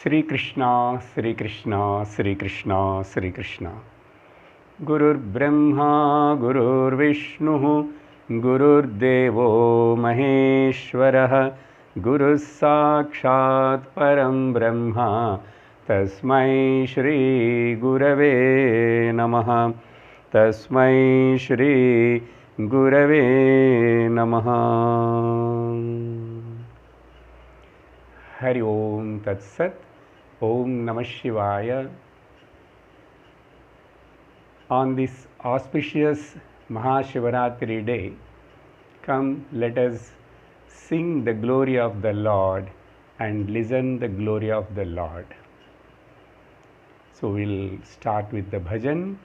Sri Krishna, Sri Krishna, Sri Krishna, Sri Krishna. Gurur Brahma, Gurur Vishnu, Gurur Devo Maheshwara, Guru Sakshat Param Brahma, Tasmai Shri Gurave Namaha, Tasmai Shri Gurave Namaha. Hari Om Tat Sat. Om Namah Shivaya. On this auspicious Mahā Shivarātri day, come let us sing the glory of the Lord and listen the glory of the Lord. So we'll start with the bhajan.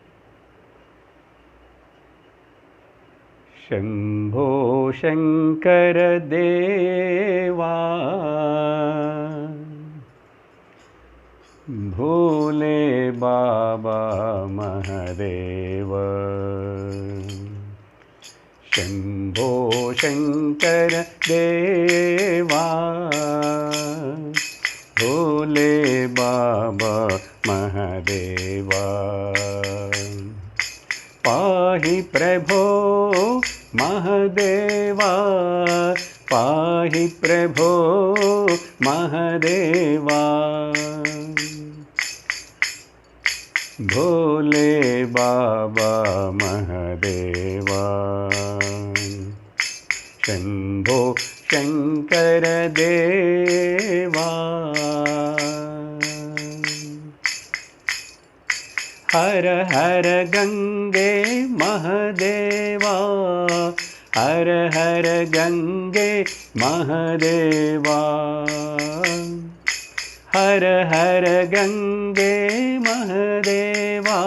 Shambho Shankara Deva Bhole Baba Mahadeva. Shambho Shankara Deva Bhole Baba Mahadeva. Pahi Prabho Mahadeva, Pahi Prabho Mahadeva. Bhole Baba Mahadeva. Shambho Shankara Deva. Har Har Gange Mahadeva, Har Har Gange Mahadeva. Har Har Gange Mahadeva,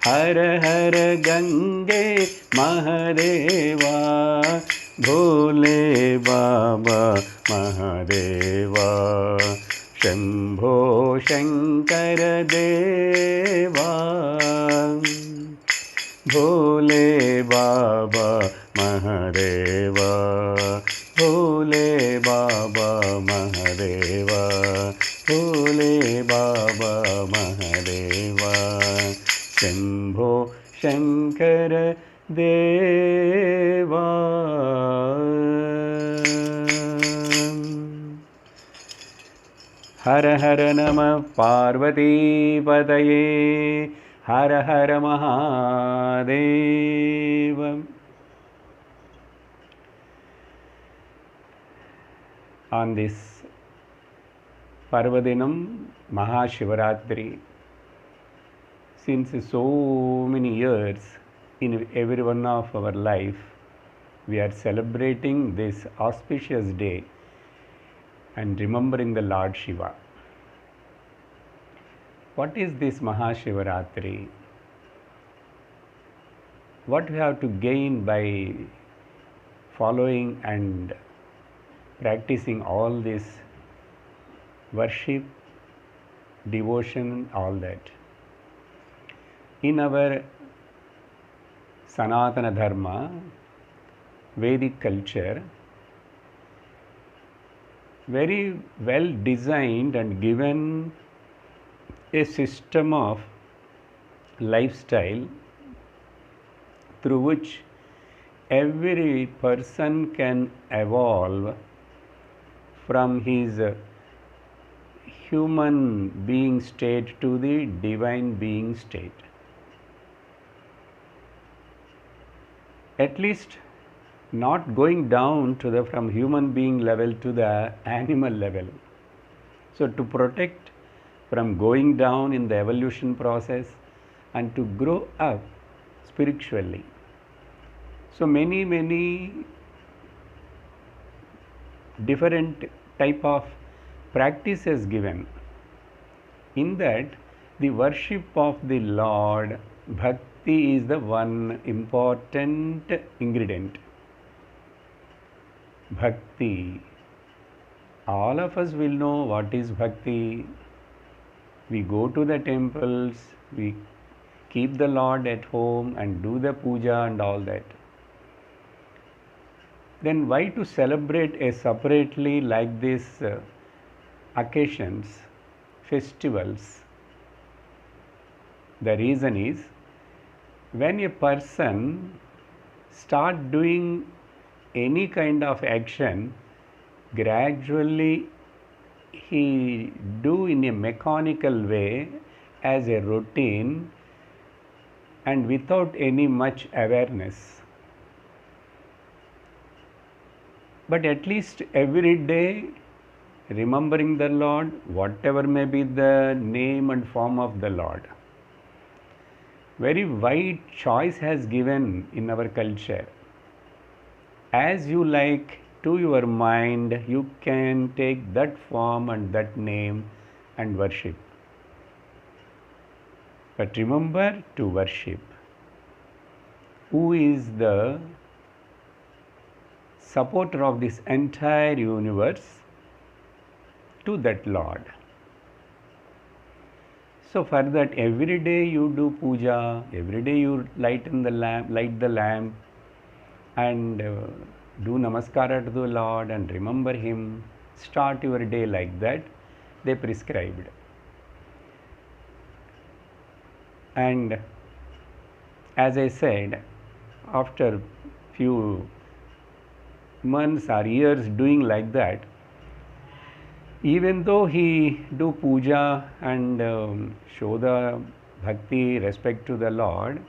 Har Har Gange Mahadeva. Bhole Baba Mahadeva. Shambho Shankara Deva. Bhole Baba Mahadeva. Bhole Baba Mahadeva. Bhole Baba Mahadeva. Shambho Shankara Deva. Har Har Namah Parvati Pataye. Har Har Mahadeva. On this Parvadinam, Mahā Shivarātri, since so many years in every one of our life, we are celebrating this auspicious day and remembering the Lord Shiva. What is this Mahā Shivarātri? What we have to gain by following and practicing all this worship, devotion, all that? In our Sanatana Dharma, Vedic culture, very well designed and given a system of lifestyle through which every person can evolve from his human being state to the divine being state. At least not going down to the from human being level to the animal level. So to protect from going down in the evolution process and to grow up spiritually. So many different type of practices given. In that, the worship of the Lord, bhakti, is the one important ingredient. Bhakti. All of us will know what is bhakti. We go to the temples, we keep the Lord at home and do the puja and all that. then why to celebrate a separately like this occasions festivals. The reason is, when a person start doing any kind of action, gradually he do in a mechanical way as a routine and without any much awareness. But at least every day remembering the Lord, whatever may be the name and form of the Lord. Very wide choice has given in our culture. As you like to your mind, you can take that form and that name and worship. But remember to worship who is the supporter of this entire universe, to that Lord. So for that, every day you do puja, every day you light the lamp and do namaskara to the Lord and remember Him. Start your day like that, they prescribed. And as I said, after few months or years doing like that, even though he do puja and show the bhakti, respect to the Lord,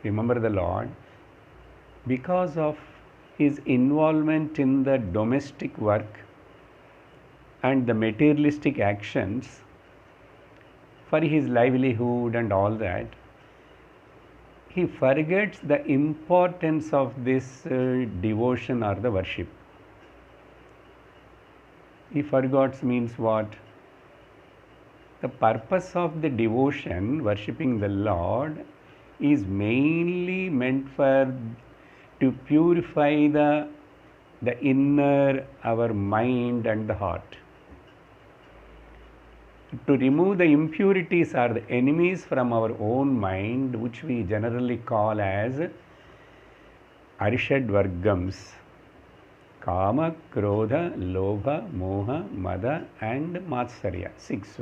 remember the Lord, because of his involvement in the domestic work and the materialistic actions for his livelihood and all that, he forgets the importance of this devotion or the worship. He forgets means what? The purpose of the devotion, worshipping the Lord, is mainly meant for to purify the inner, our mind and the heart. To remove the impurities or the enemies from our own mind, which we generally call as Arishad Vargams. Kama, Krodha, Lobha, Moha, Mada and Matsarya, 6.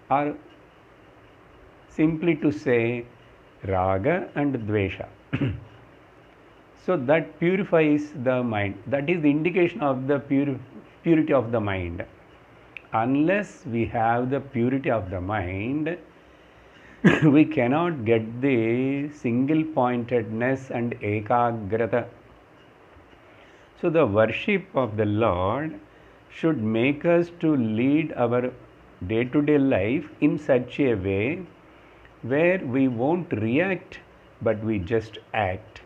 Or simply to say Raga and Dvesha. So that purifies the mind. That is the indication of the purity of the mind. Unless we have the purity of the mind, we cannot get the single pointedness and ekagrata. So the worship of the Lord should make us to lead our day-to-day life in such a way where we won't react, but we just act.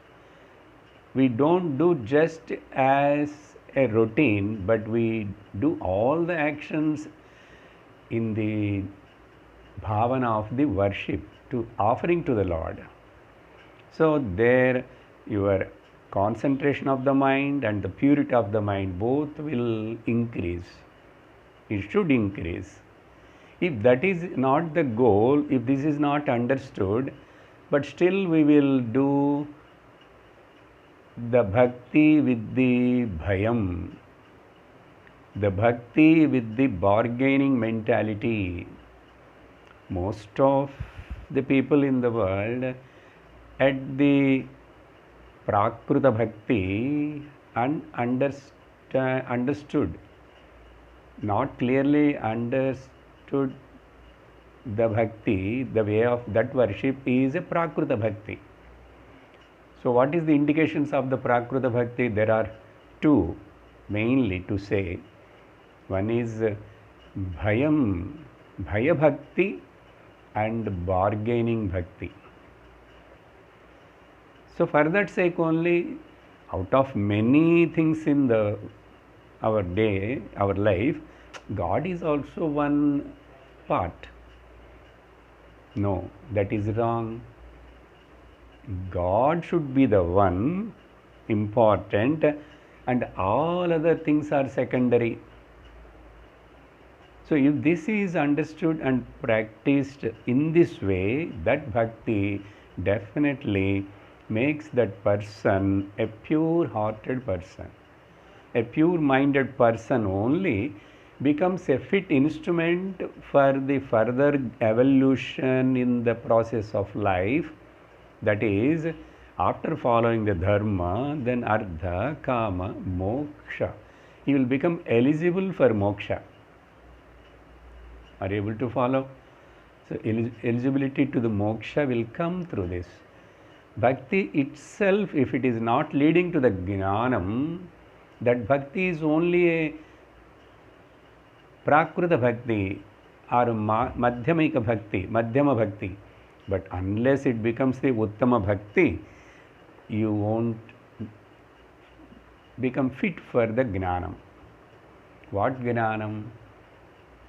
We don't do just as a routine, but we do all the actions in the bhavana of the worship, to offering to the Lord. So there your concentration of the mind and the purity of the mind both will increase. It should increase. If that is not the goal, if this is not understood, but still we will do the bhakti with the bhayam, the bhakti with the bargaining mentality. Most of the people in the world at the Prakruta Bhakti understood, not clearly understood the Bhakti, the way of that worship is a Prakruta Bhakti. So what is the indications of the Prakruta Bhakti? There are two mainly to say. One is Bhayam, Bhaya Bhakti and bargaining Bhakti. So for that sake only, out of many things in our day, our life, God is also one part. No, that is wrong. God should be the one important and all other things are secondary. So if this is understood and practiced in this way, that bhakti definitely makes that person a pure-hearted person, a pure-minded person only, becomes a fit instrument for the further evolution in the process of life. That is, after following the dharma, then artha, kama, moksha, he will become eligible for moksha. Are you able to follow? So eligibility to the moksha will come through this. Bhakti itself, if it is not leading to the jnanam, that bhakti is only a prakruta bhakti or madhyamika bhakti, madhyama bhakti. But unless it becomes the uttama bhakti, you won't become fit for the jnanam. What jnanam?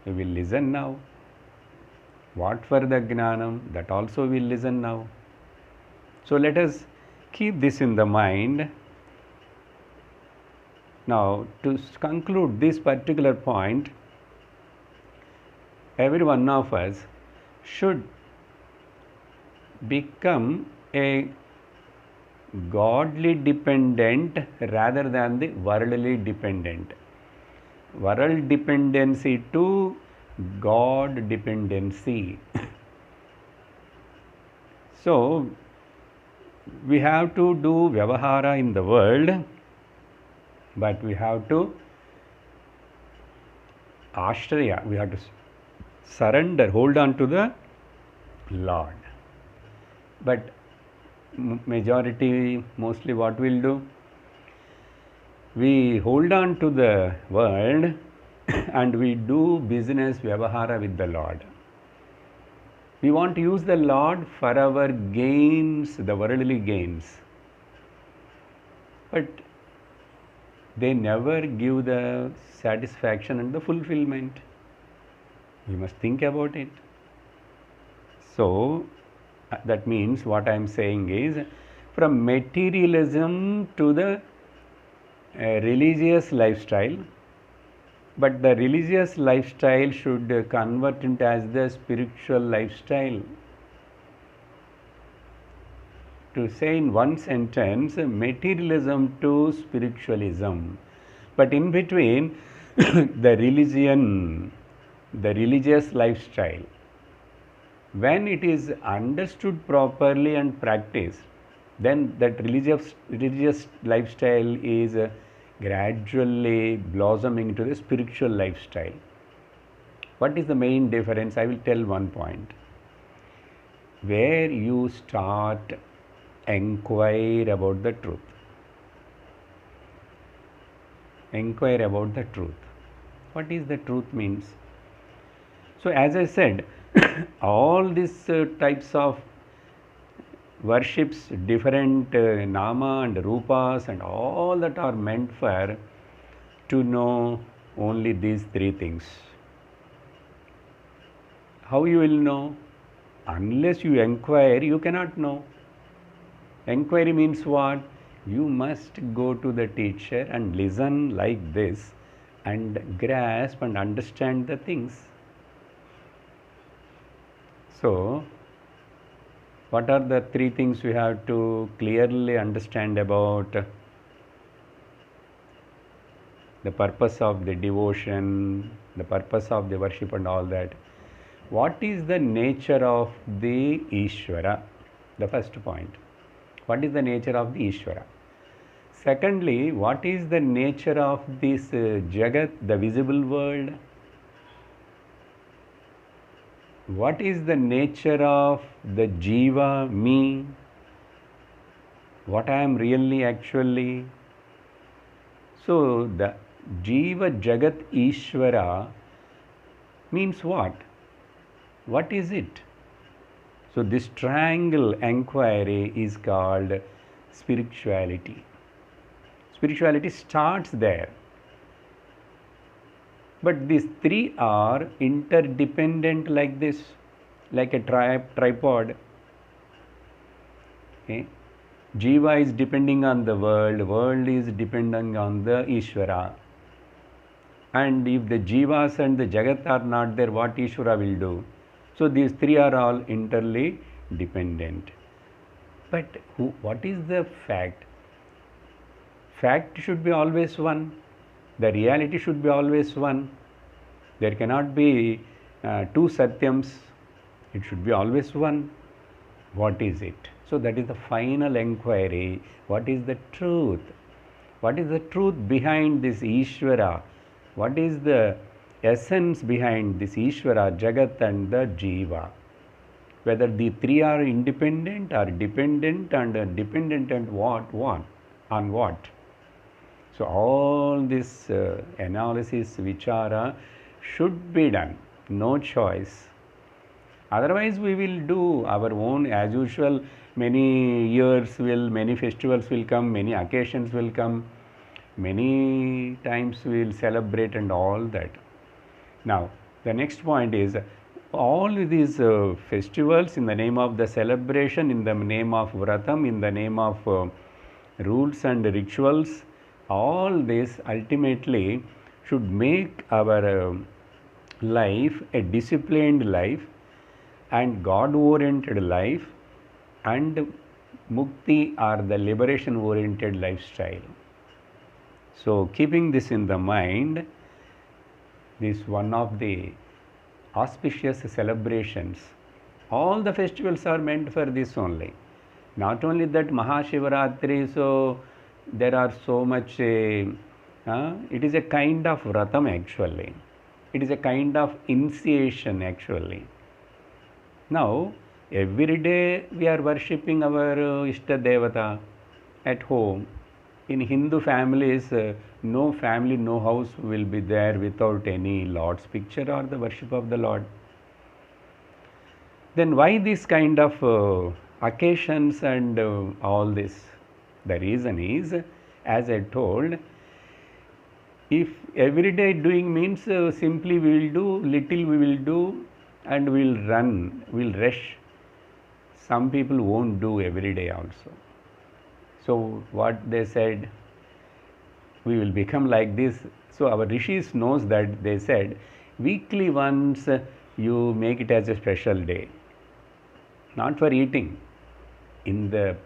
We will listen now. What for the jnanam? That also we will listen now. So let us keep this in the mind. Now, to conclude this particular point, every one of us should become a godly dependent rather than the worldly dependent. World dependency to God dependency. So, we have to do vyavahara in the world, but we have to ashraya, we have to surrender, hold on to the Lord. But majority, mostly what we'll do? We hold on to the world and we do business vyavahara with the Lord. We want to use the Lord for our gains, the worldly gains. But they never give the satisfaction and the fulfillment. We must think about it. So, that means what I am saying is, from materialism to the religious lifestyle, but the religious lifestyle should convert into as the spiritual lifestyle. To say in one sentence, materialism to spiritualism, but in between the religion, the religious lifestyle. When it is understood properly and practiced, then that religious lifestyle is gradually blossoming into the spiritual lifestyle. What is the main difference? I will tell one point. Where you start inquire about the truth. Inquire about the truth. What is the truth means? So as I said, all these types of worships, different nama and rupas and all that are meant for to know only these three things. How you will know? Unless you inquire, you cannot know. Inquiry means what? You must go to the teacher and listen like this and grasp and understand the things. So, what are the three things we have to clearly understand about the purpose of the devotion, the purpose of the worship and all that? What is the nature of the Ishwara? The first point. What is the nature of the Ishwara? Secondly, what is the nature of this Jagat, the visible world? What is the nature of the Jiva, me? What I am really actually? So, the Jiva Jagat Ishwara means what? What is it? So, this triangle inquiry is called spirituality. Spirituality starts there. But these three are interdependent like this, like a tripod. Okay? Jiva is depending on the world is depending on the Ishwara. And if the Jivas and the Jagat are not there, what Ishwara will do? So these three are all interly dependent. But what is the fact? Fact should be always one. The reality should be always one. There cannot be two Satyams. It should be always one. What is it? So that is the final enquiry. What is the truth? What is the truth behind this Ishwara? What is the essence behind this Ishwara, Jagat and the Jiva? Whether the three are independent or dependent, and dependent on what? So all this analysis, vichara should be done. No choice. Otherwise we will do our own as usual. Many festivals will come, many occasions will come, many times we will celebrate and all that. Now the next point is, all these festivals in the name of the celebration, in the name of vratam, in the name of rules and rituals, all this ultimately should make our life a disciplined life and God-oriented life and mukti or the liberation-oriented lifestyle. So keeping this in the mind, this one of the auspicious celebrations. All the festivals are meant for this only. Not only that, Mahā Shivarātri, so there are so much, it is a kind of vratam actually. It is a kind of initiation actually. Now, every day we are worshipping our Ishta Devata at home. In Hindu families, no family, no house will be there without any Lord's picture or the worship of the Lord. Then why this kind of occasions and all this? The reason is, as I told, if every day doing means simply we will do, little we will do, and we will run, we will rush. Some people won't do every day also. So what they said, we will become like this. So our rishis knows that they said, weekly once you make it as a special day. Not for eating, in the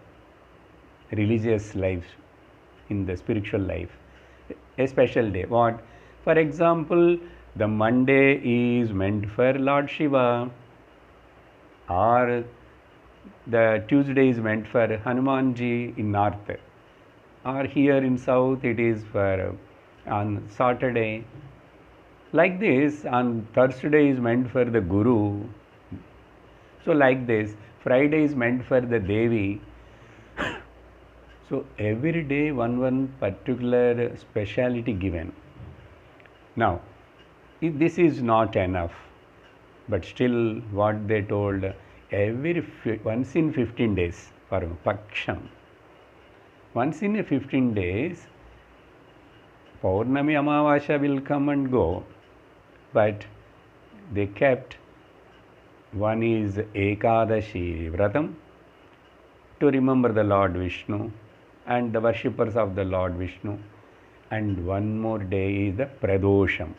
religious life, in the spiritual life. A special day. What? For example, the Monday is meant for Lord Shiva, or the Tuesday is meant for Hanumanji in north, or here in south it is for on Saturday. Like this, on Thursday is meant for the Guru. So like this, Friday is meant for the Devi. So every day one particular speciality given. Now, if this is not enough, but still what they told, once in 15 days for Paksham. Once in 15 days, Paurnami Amavasya will come and go, but they kept, one is Ekadashi Vratam, to remember the Lord Vishnu and the worshippers of the Lord Vishnu, and one more day is the Pradosham.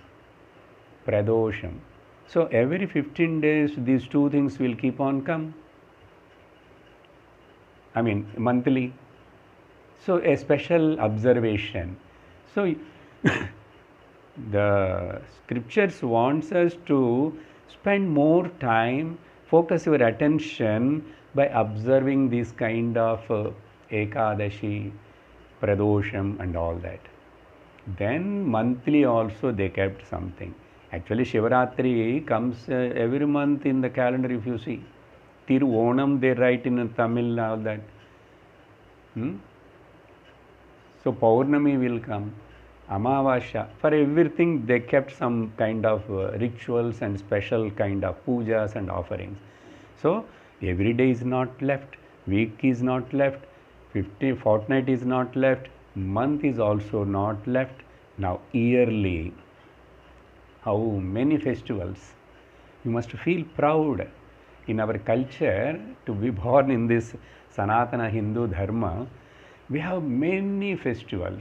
So every 15 days these two things will keep on come. I mean monthly. So a special observation. So the scriptures wants us to spend more time, focus your attention by observing this kind of Ekadashi, Pradosham and all that. Then monthly also they kept something. Actually Shivarātri comes every month in the calendar if you see. Tiruvonam they write in Tamil, all that. So Paurnami will come, Amavasya. For everything they kept some kind of rituals and special kind of pujas and offerings. So every day is not left, week is not left, fortnight is not left, month is also not left. Now yearly, how many festivals. You must feel proud in our culture to be born in this Sanatana Hindu Dharma. We have many festivals.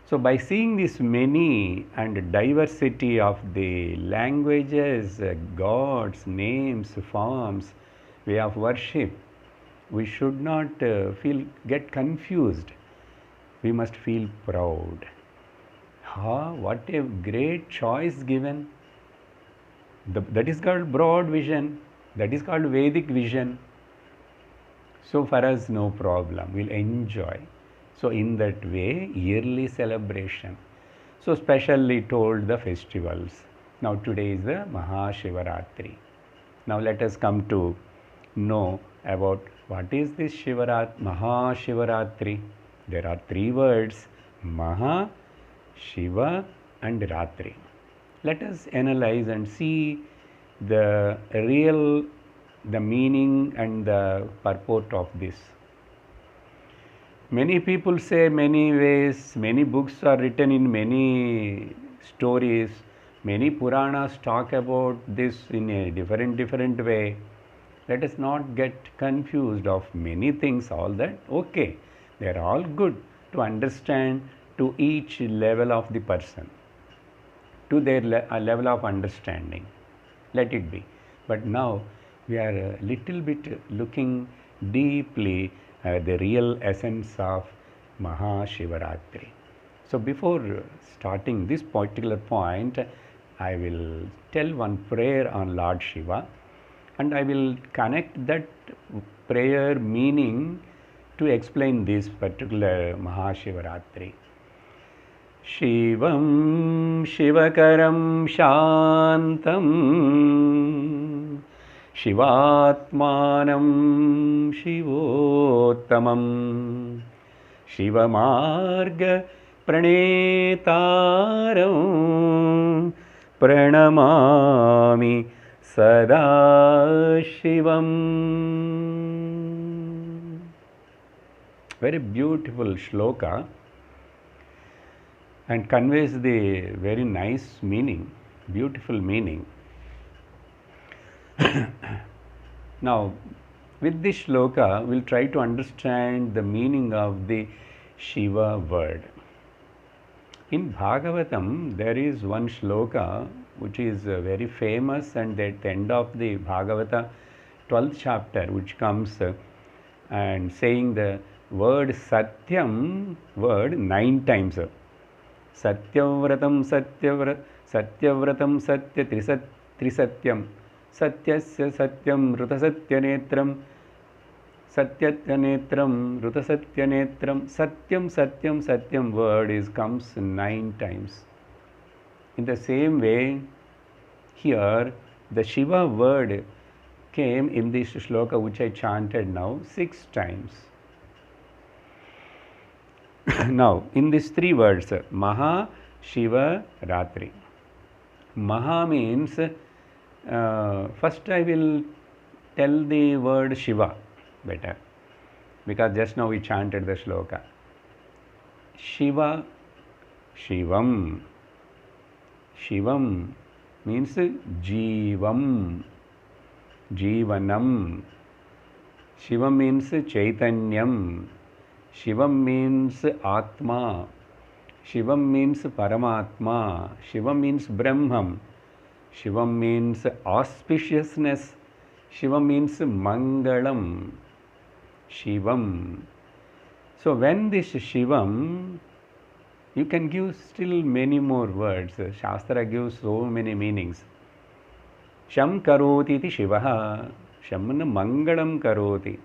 So by seeing this many and diversity of the languages, gods, names, forms, way of worship, we should not get confused. We must feel proud. Aha, what a great choice given. That is called broad vision. That is called Vedic vision. So for us, no problem. We'll enjoy. So in that way, yearly celebration. So specially told the festivals. Now today is the Mahā Shivarātri. Now let us come to know about what is this Mahā Shivarātri. There are three words, Mahā, Shiva and Ratri. Let us analyze and see the meaning and the purport of this. Many people say many ways, many books are written in many stories, many Puranas talk about this in a different way. Let us not get confused of many things, all that. Okay, they are all good to understand to each level of the person, to their level of understanding. Let it be. But now we are a little bit looking deeply at the real essence of Mahā Shivaratri. So before starting this particular point, I will tell one prayer on Lord Shiva, and I will connect that prayer meaning to explain this particular Mahā Shivaratri. Shivam Shivakaram Shantam Shivatmanam Shivottamam Shiva Marga Pranetaram Pranamami Sada Shivam. Very beautiful shloka and conveys the very nice meaning, beautiful meaning. Now, with this shloka, we'll try to understand the meaning of the Shiva word. In Bhagavatam, there is one shloka which is very famous, and at the end of the Bhagavata 12th chapter, which comes and saying the word Satyam word 9 times. Satyavratam Satyavratam Satya Trisatyam Satyasya Satyam Rutasatyanetram Satyatyanetram Rutasatyanetram Satyam Satyam Satyam word comes 9 times. In the same way, here the Shiva word came in this shloka which I chanted now 6 times. Now, in these 3 words, Mahā, Shiva, Ratri. Mahā means, first I will tell the word Shiva better, because just now we chanted the shloka. Shiva, Shivam. Shivam means Jivam, Jivanam. Shivam means Chaitanyam. Shivam means Atma. Shivam means Paramatma. Shivam means Brahman. Shivam means auspiciousness. Shivam means Mangalam. Shivam. So when this Shivam, you can give still many more words. Shastra gives so many meanings. Sham karoti iti Shivaha. Shamna Mangalam karoti.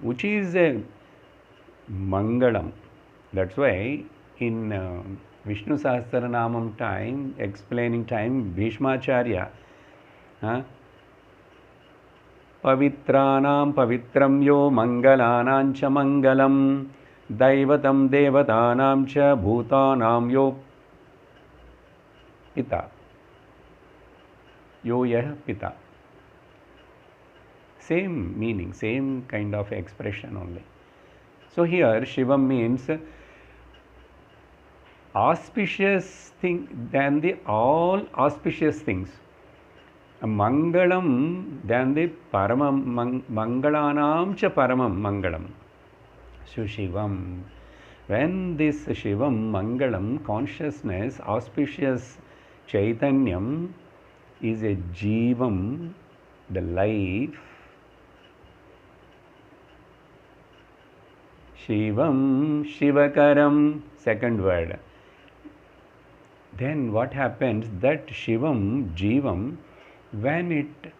Which is a Mangalam. That's why in Vishnu Sahasranamam time, explaining time, Bhishmacharya, Pavitranam Pavitram Yo Mangalanam Cha Mangalam Daivatam Devatanam Cha Bhutanam Yo Pita. Yo Yah Pita. Same meaning, same kind of expression only. So here Shivam means auspicious thing than the all auspicious things. A Mangalam than the Paramam Mangalanam cha Paramam Mangalam. So Shivam. When this Shivam, Mangalam, consciousness, auspicious Chaitanyam is a Jivam, the life. Shivam, Shivakaram, second word. then what happens? That Shivam, Jivam, when it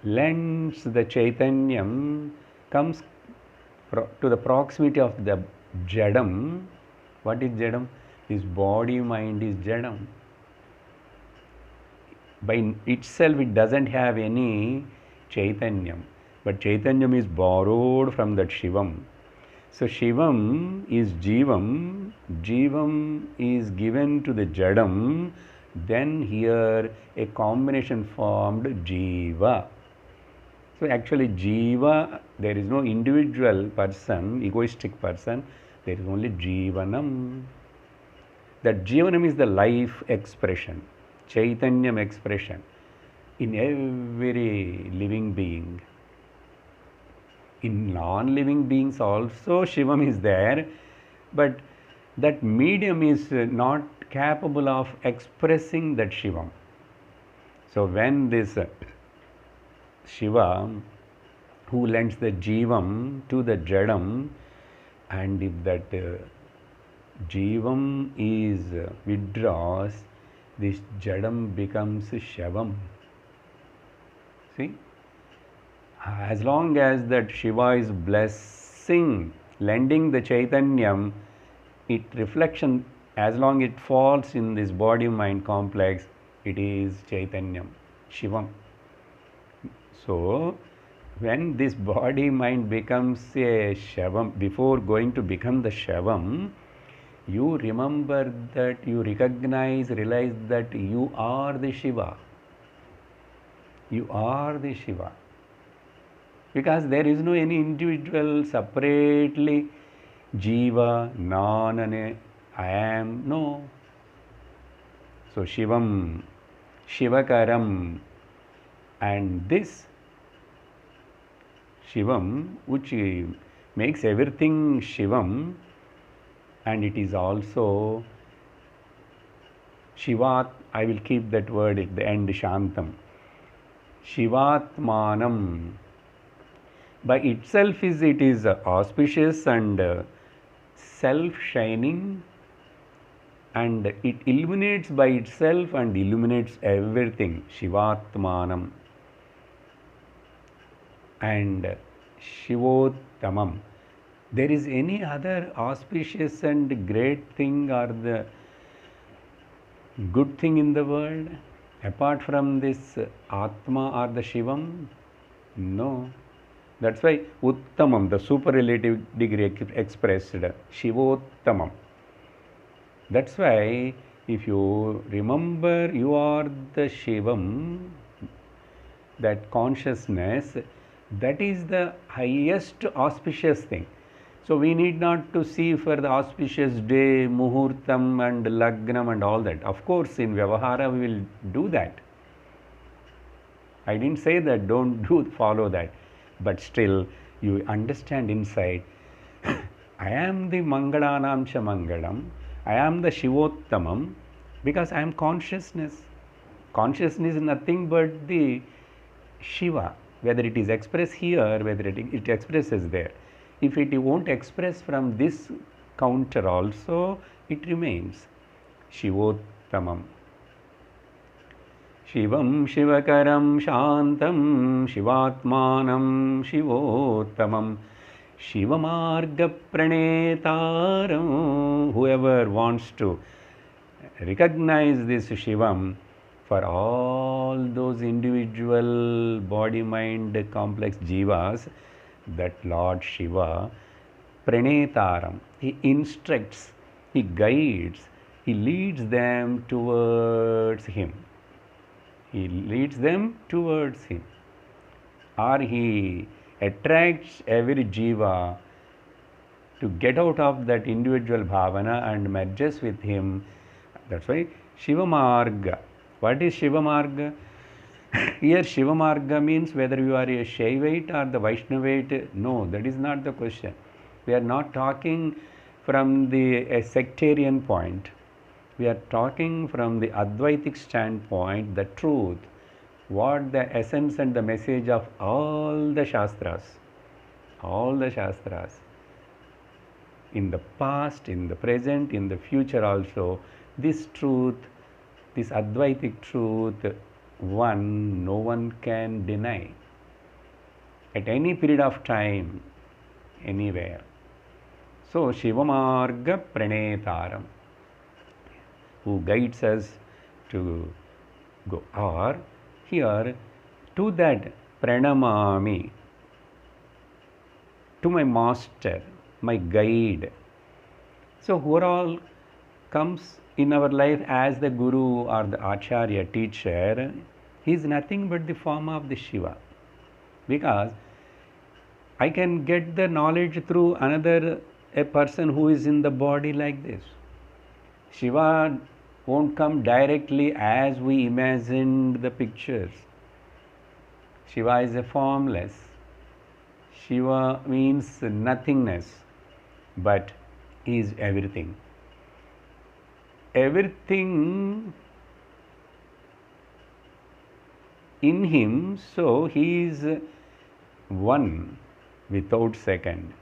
lends the Chaitanyam, comes to the proximity of the Jadam. What is Jadam? His body, mind is Jadam. By itself, it doesn't have any Chaitanyam, but Chaitanyam is borrowed from that Shivam. So Shivam is Jivam, Jivam is given to the Jadam, then here a combination formed Jiva. So actually Jiva, there is no individual person, egoistic person, there is only Jivanam. That Jivanam is the life expression, Chaitanyam expression in every living being. In non-living beings also Shivam is there, but that medium is not capable of expressing that Shivam. So when this Shiva, who lends the Jivam to the Jadam, and if that Jivam is withdraws, this Jadam becomes Shavam. See? As long as that Shiva is blessing, lending the Chaitanyam, it reflection, as long it falls in this body-mind complex, it is Chaitanyam, Shivam. So, when this body-mind becomes a Shavam, before going to become the Shavam, you remember that, you recognize, realize that you are the Shiva. You are the Shiva. Because there is no any individual separately Jiva, Nanane, I am, no. So Shivam, Shivakaram, and this Shivam, which makes everything Shivam, and it is also Shivat, I will keep that word at the end, Shantam. Shivatmanam. By itself it is auspicious and self-shining, and it illuminates by itself and illuminates everything. Shivatmanam. And Shivottamam. There is any other auspicious and great thing or the good thing in the world apart from this Atma or the Shivam? No. That's why Uttamam, the superlative degree expressed, Shivottamam. That's why if you remember you are the Shivam, that consciousness, that is the highest auspicious thing. So we need not to see for the auspicious day, Muhurtam and Lagnam and all that. Of course, in Vyavahara we will do that. I didn't say that, don't follow that. But still, you understand inside, I am the Mangalanam cha Mangalam, I am the Shivottamam, because I am consciousness. Consciousness is nothing but the Shiva, whether it is expressed here, whether it expresses there. If it won't express from this counter also, it remains Shivottamam. Shivam Shivakaram Shantam Shivatmanam Shivottamam Shivamarga Pranetaram. Whoever wants to recognize this Shivam for all those individual body-mind complex jivas, that Lord Shiva, Pranetaram, he instructs, he guides, he leads them towards him. He leads them towards him, or he attracts every jiva to get out of that individual bhavana and merges with him. That's why Shiva Marga. What is Shiva Marga? Here Shiva Marga means whether you are a Shaivite or the Vaishnavite. No, that is not the question. We are not talking from a sectarian point. We are talking from the Advaitic standpoint, the truth, what the essence and the message of all the Shastras, in the past, in the present, in the future also, this truth This Advaitic truth, no one can deny at any period of time, anywhere. So, Shiva Marga Pranetaram, who guides us to go, or here to that Pranamami, to my master, my guide. So, who all comes in our life as the Guru or the Acharya, teacher, he is nothing but the form of the Shiva. Because I can get the knowledge through a person who is in the body like this. Shiva won't come directly as we imagined the pictures. Shiva is a formless. Shiva means nothingness, but he is everything. Everything in him, so he is one without second.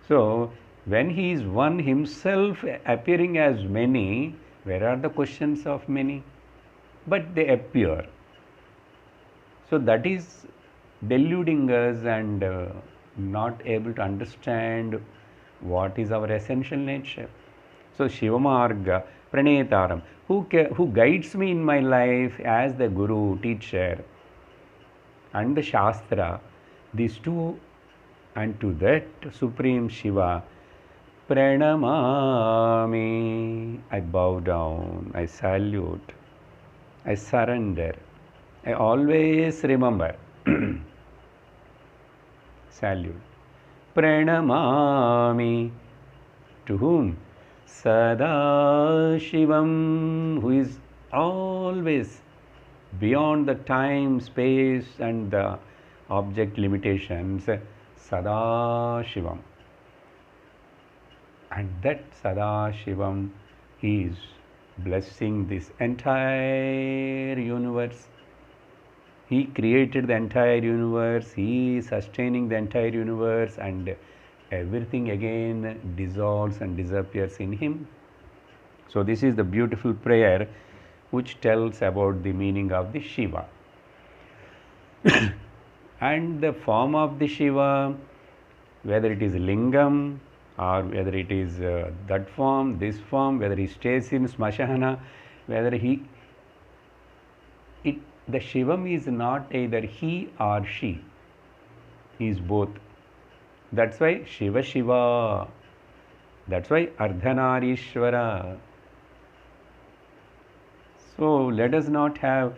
So, when he is one himself appearing as many, where are the questions of many? But they appear. So, that is deluding us and not able to understand what is our essential nature. So, Shiva Marga Pranetaram, who guides me in my life as the Guru, teacher, and the Shastra, these two, and to that Supreme Shiva, Pranamami, I bow down, I salute, I surrender, I always remember, salute. Pranamami, to whom? Sada Shivam, who is always beyond the time, space and the object limitations, Sada Shivam. And that Sada Shivam is blessing this entire universe. He created the entire universe, he is sustaining the entire universe, and everything again dissolves and disappears in him. So this is the beautiful prayer which tells about the meaning of the Shiva. And the form of the Shiva, whether it is Lingam or whether it is that form, this form, whether he stays in Smashana, whether the Shivam is not either he or she, he is both. That's why Shiva Shiva, that's why Ardhanarishwara. So let us not have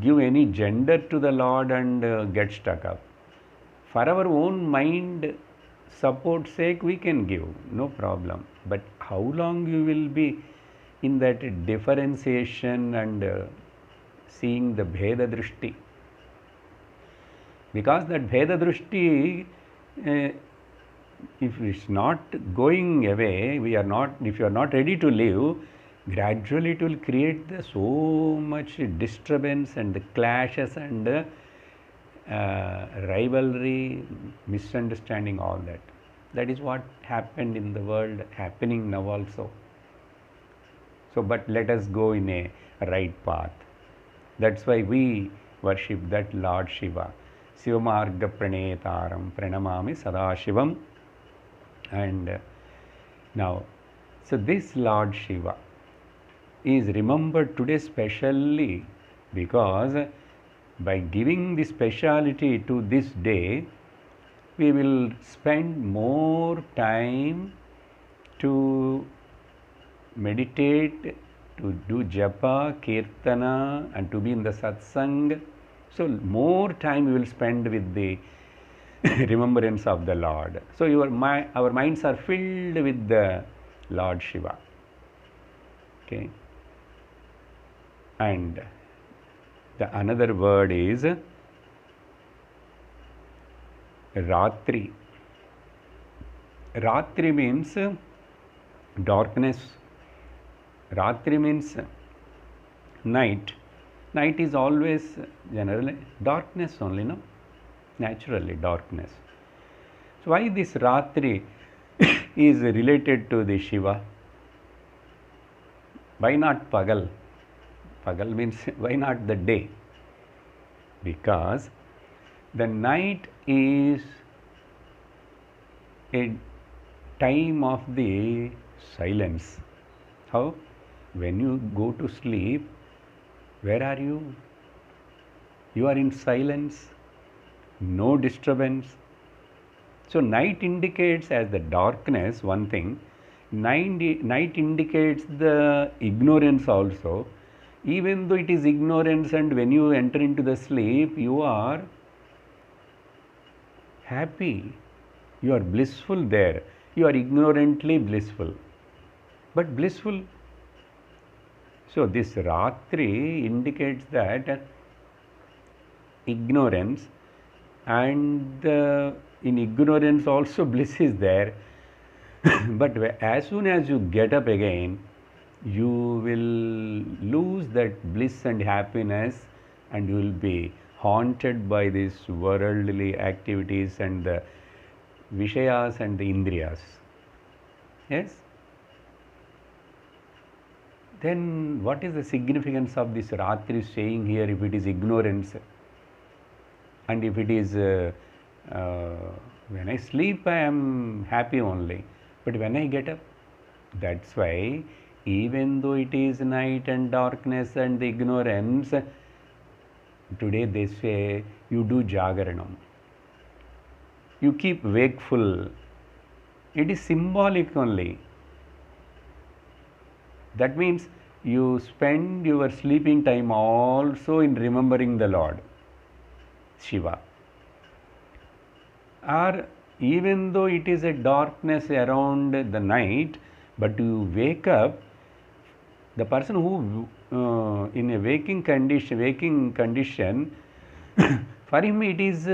give any gender to the Lord and get stuck up. For our own mind support sake we can give, no problem. But how long you will be in that differentiation and seeing the Bheda Drishti? Because that Bheda Drishti, if it's not going away, if you are not ready to live, gradually it will create so much disturbance and the clashes and rivalry, misunderstanding, all that. That is what happened in the world, happening now also. So, but let us go in a right path. That's why we worship that Lord Shiva. Shiva Marga Pranetaram Pranamami Sadashivam. And now, so this Lord Shiva is remembered today specially because by giving the speciality to this day, we will spend more time to meditate, to do japa, kirtana, and to be in the satsang. So more time we will spend with the remembrance of the Lord. So our minds are filled with the Lord Shiva. Okay. And the another word is Ratri. Ratri means darkness. Ratri means night. Night is always generally darkness only, no? Naturally darkness. So why this Ratri is related to the Shiva? Why not Pagal? Pagal means why not the day? Because the night is a time of the silence. How? When you go to sleep, where are you? You are in silence, no disturbance. So night indicates as the darkness, one thing. Night indicates the ignorance also. Even though it is ignorance, and when you enter into the sleep, you are happy. You are blissful there. You are ignorantly blissful, but blissful. So this Ratri indicates that ignorance, and in ignorance also bliss is there. But as soon as you get up again, you will lose that bliss and happiness, and you will be haunted by these worldly activities and the Vishayas and the Indriyas. Yes? Then what is the significance of this Ratri saying here if it is ignorance? And if it is, when I sleep I am happy only, but when I get up, that's why even though it is night and darkness and the ignorance, today they say you do Jagaranam. You keep wakeful. It is symbolic only. That means you spend your sleeping time also in remembering the Lord, Shiva. Or even though it is a darkness around the night, but you wake up, the person who in a waking condition, for him it is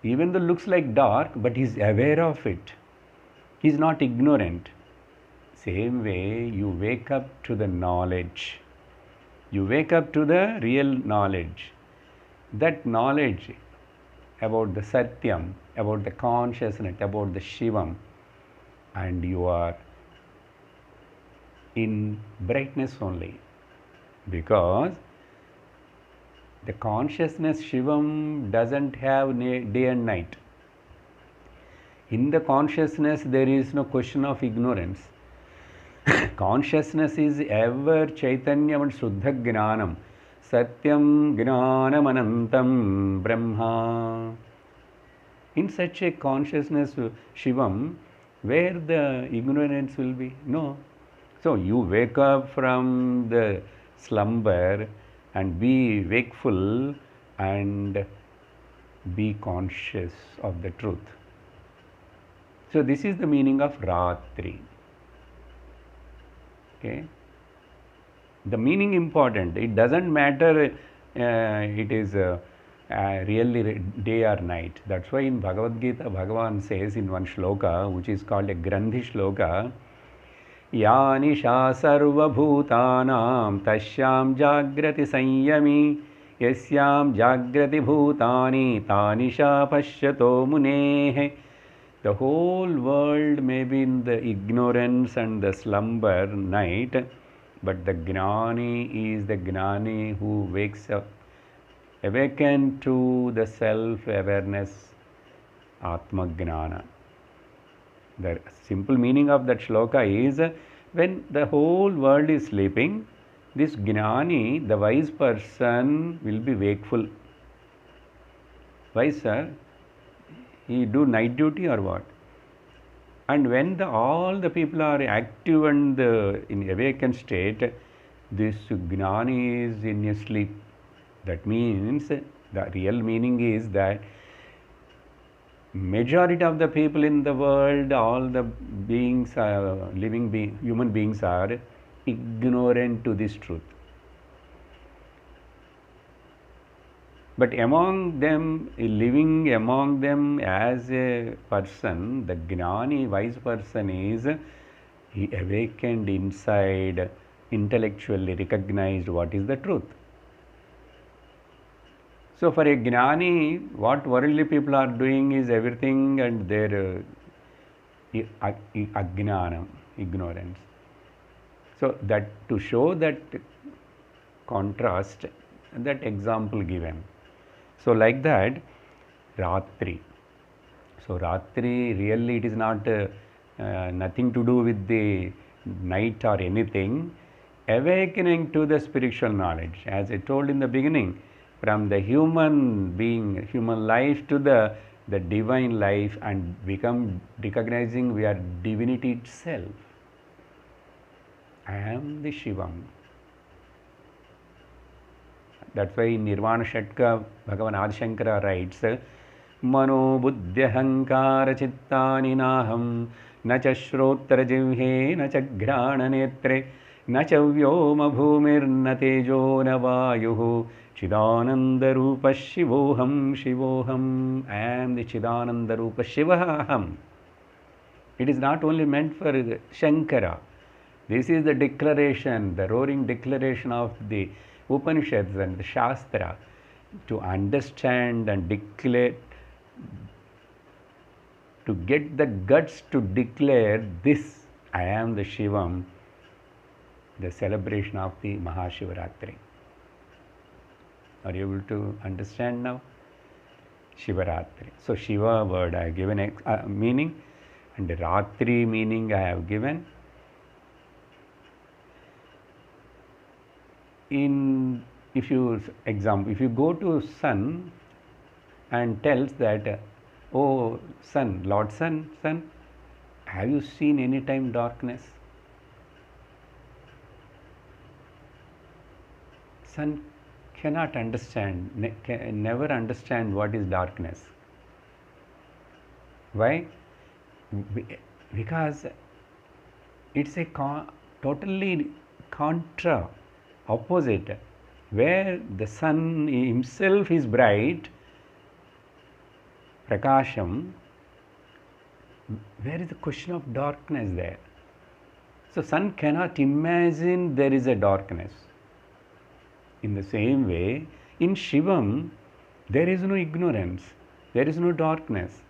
even though looks like dark, but he is aware of it. He is not ignorant. Same way, you wake up to the knowledge. You wake up to the real knowledge. That knowledge about the Satyam, about the consciousness, about the Shivam, and you are in brightness only, because the consciousness Shivam doesn't have day and night. In the consciousness there is no question of ignorance. Consciousness is ever Chaitanyam and Shuddha Gnanam. Satyam Gnanam Anantam Brahma. In such a consciousness Shivam, where the ignorance will be? No. So you wake up from the slumber and be wakeful and be conscious of the truth. So this is the meaning of Ratri. Okay. The meaning important. It doesn't matter it is really day or night. That's why in Bhagavad Gita, Bhagavan says in one shloka, which is called a Grandhi shloka, Yanisha sarva bhutanam tashyam jagrati sanyami yasyam jagrati bhutani tanisha pashyato munehe. The whole world may be in the ignorance and the slumber night, but the Gnani is the Gnani who wakes up, awakened to the self-awareness, Atma Gnana. The simple meaning of that shloka is, when the whole world is sleeping, this Gnani, the wise person, will be wakeful. Why, sir? He do night duty or what? And when all the people are active and in awakened state, this Gnani is in a sleep. That means the real meaning is that majority of the people in the world, all the beings, human beings are ignorant to this truth. But among them, living among them as a person, the Gnani, wise person is, he awakened inside, intellectually recognized what is the truth. So for a Gnani, what worldly people are doing is everything and their Ajnanam, ignorance. So that to show that contrast, that example given. So like that, Ratri. So Ratri, really it is not nothing to do with the night or anything. Awakening to the spiritual knowledge, as I told in the beginning, from the human being, human life to the divine life, and become recognizing we are divinity itself. I am the Shivam. That's why in Nirvana Shatka, Bhagavan Adi Shankara writes, Mano buddhyahankara chittani naham, na cha shrotra jivhe, na cha grana netre, na cha vyoma bhumir, na tejo na vayuhu, Chidananda Rupa Shivoham Shivoham. I am the Chidananda Rupa Shivaham. It is not only meant for Shankara. This is the declaration, the roaring declaration of the Upanishads and the Shastra, to understand and declare, to get the guts to declare this, I am the Shivam, the celebration of the Mahā Shivarātri. Are you able to understand now? Shivarātri. So Shiva word I have given meaning, and Ratri meaning I have given. If you go to sun and tells that, oh sun, Lord Sun, have you seen any time darkness? Sun cannot understand, never understand what is darkness. Why? Because it's a totally contra, opposite. Where the sun himself is bright, prakasham, where is the question of darkness there? So sun cannot imagine there is a darkness. In the same way, in Shivam, there is no ignorance, there is no darkness.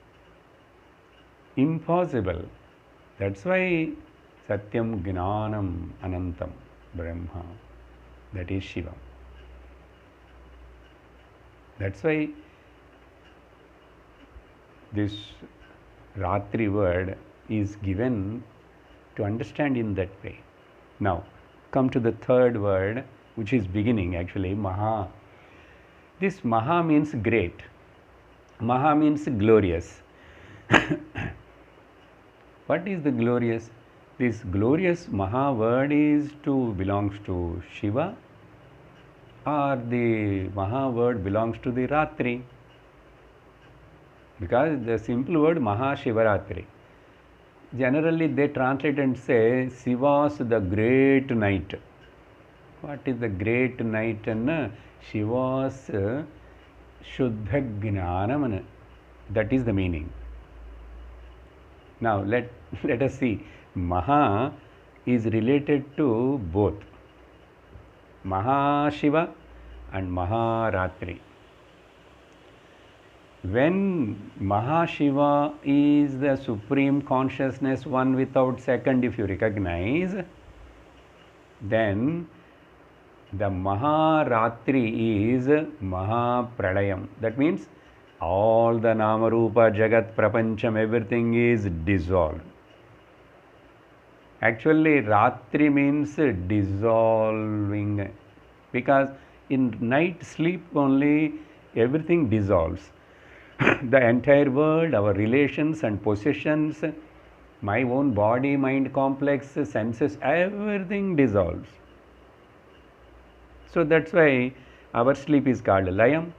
Impossible. That's why Satyam Gnanam Anantam Brahma, that is Shiva. That's why this Ratri word is given to understand in that way. Now, come to the third word, which is beginning actually, Mahā. This Mahā means great. Mahā means glorious. What is the glorious? This glorious Mahā word belongs to Shiva, or the Mahā word belongs to the Ratri. Because the simple word Mahā Shivarātri. Generally they translate and say Shiva's the great night. What is the great night? And Shiva's Shuddha Gnanam. That is the meaning. Now let us see. Mahā is related to both Mahā Shiva and Mahā Ratri. When Mahā Shiva is the supreme consciousness, one without second, if you recognize, then the Mahā Ratri is Mahā Pralayam. That means all the Nama Rupa, Jagat, Prapancham, everything is dissolved. Actually, Ratri means dissolving, because in night sleep only everything dissolves. The entire world, our relations and possessions, my own body, mind complex, senses, everything dissolves. So that's why our sleep is called Layam,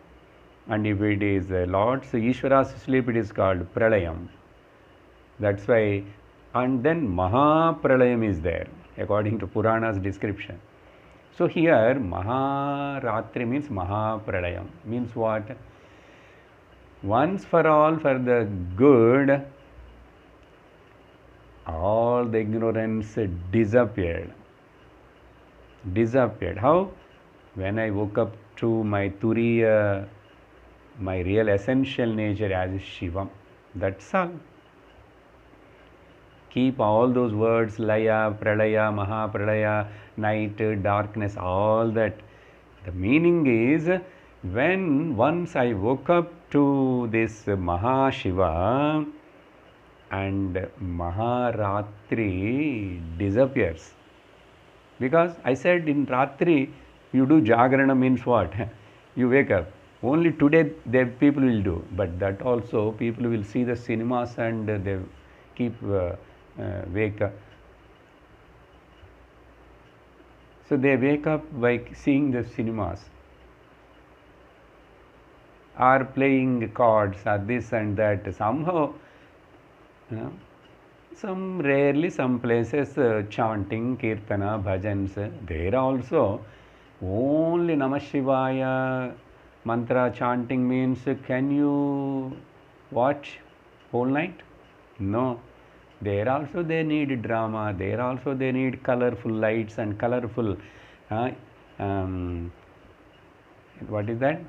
and if it is Lord's Ishwara's sleep, it is called Pralayam. That's why, and then Mahā Pralayam is there, according to Purana's description. So here, Mahā Ratri means Mahā Pralayam. Means what? Once for all, for the good, all the ignorance disappeared. Disappeared. How? When I woke up to my Turiya, my real essential nature as Shivam. That's all. keep all those words, Laya, Pralaya, Mahā, Pralaya, night, darkness, all that. The meaning is, when once I woke up to this Mahā Shiva and Shivarātri disappears. Because I said in Ratri, you do Jagarana means what? You wake up. Only today people will do, but that also people will see the cinemas and they keep wake up. So they wake up by seeing the cinemas or playing cards or this and that. Somehow, some rarely some places chanting, kirtana, bhajans, there also only Namah Shivaya mantra chanting means, can you watch whole night? No. There also they need drama, there also they need colorful lights and colorful, what is that?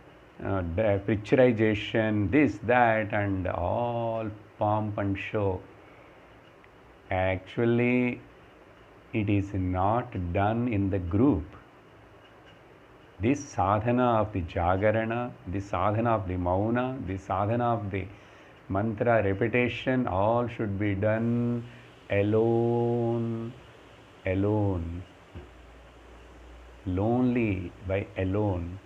Picturization, this, that, and all pomp and show. Actually, it is not done in the group. This sadhana of the Jagarana, this sadhana of the Mauna, this sadhana of the mantra repetition, all should be done alone, lonely, by alone.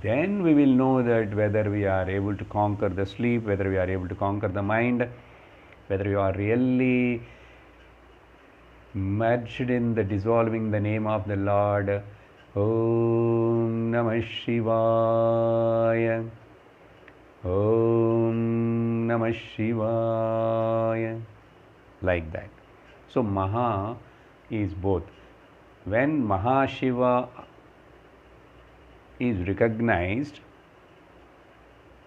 Then we will know that whether we are able to conquer the sleep, whether we are able to conquer the mind, whether you are really merged in the dissolving the name of the Lord. Om Namah Shivaya. Om Namah Shivaya. Like that. So Mahā is both. When Mahā Shiva is recognized,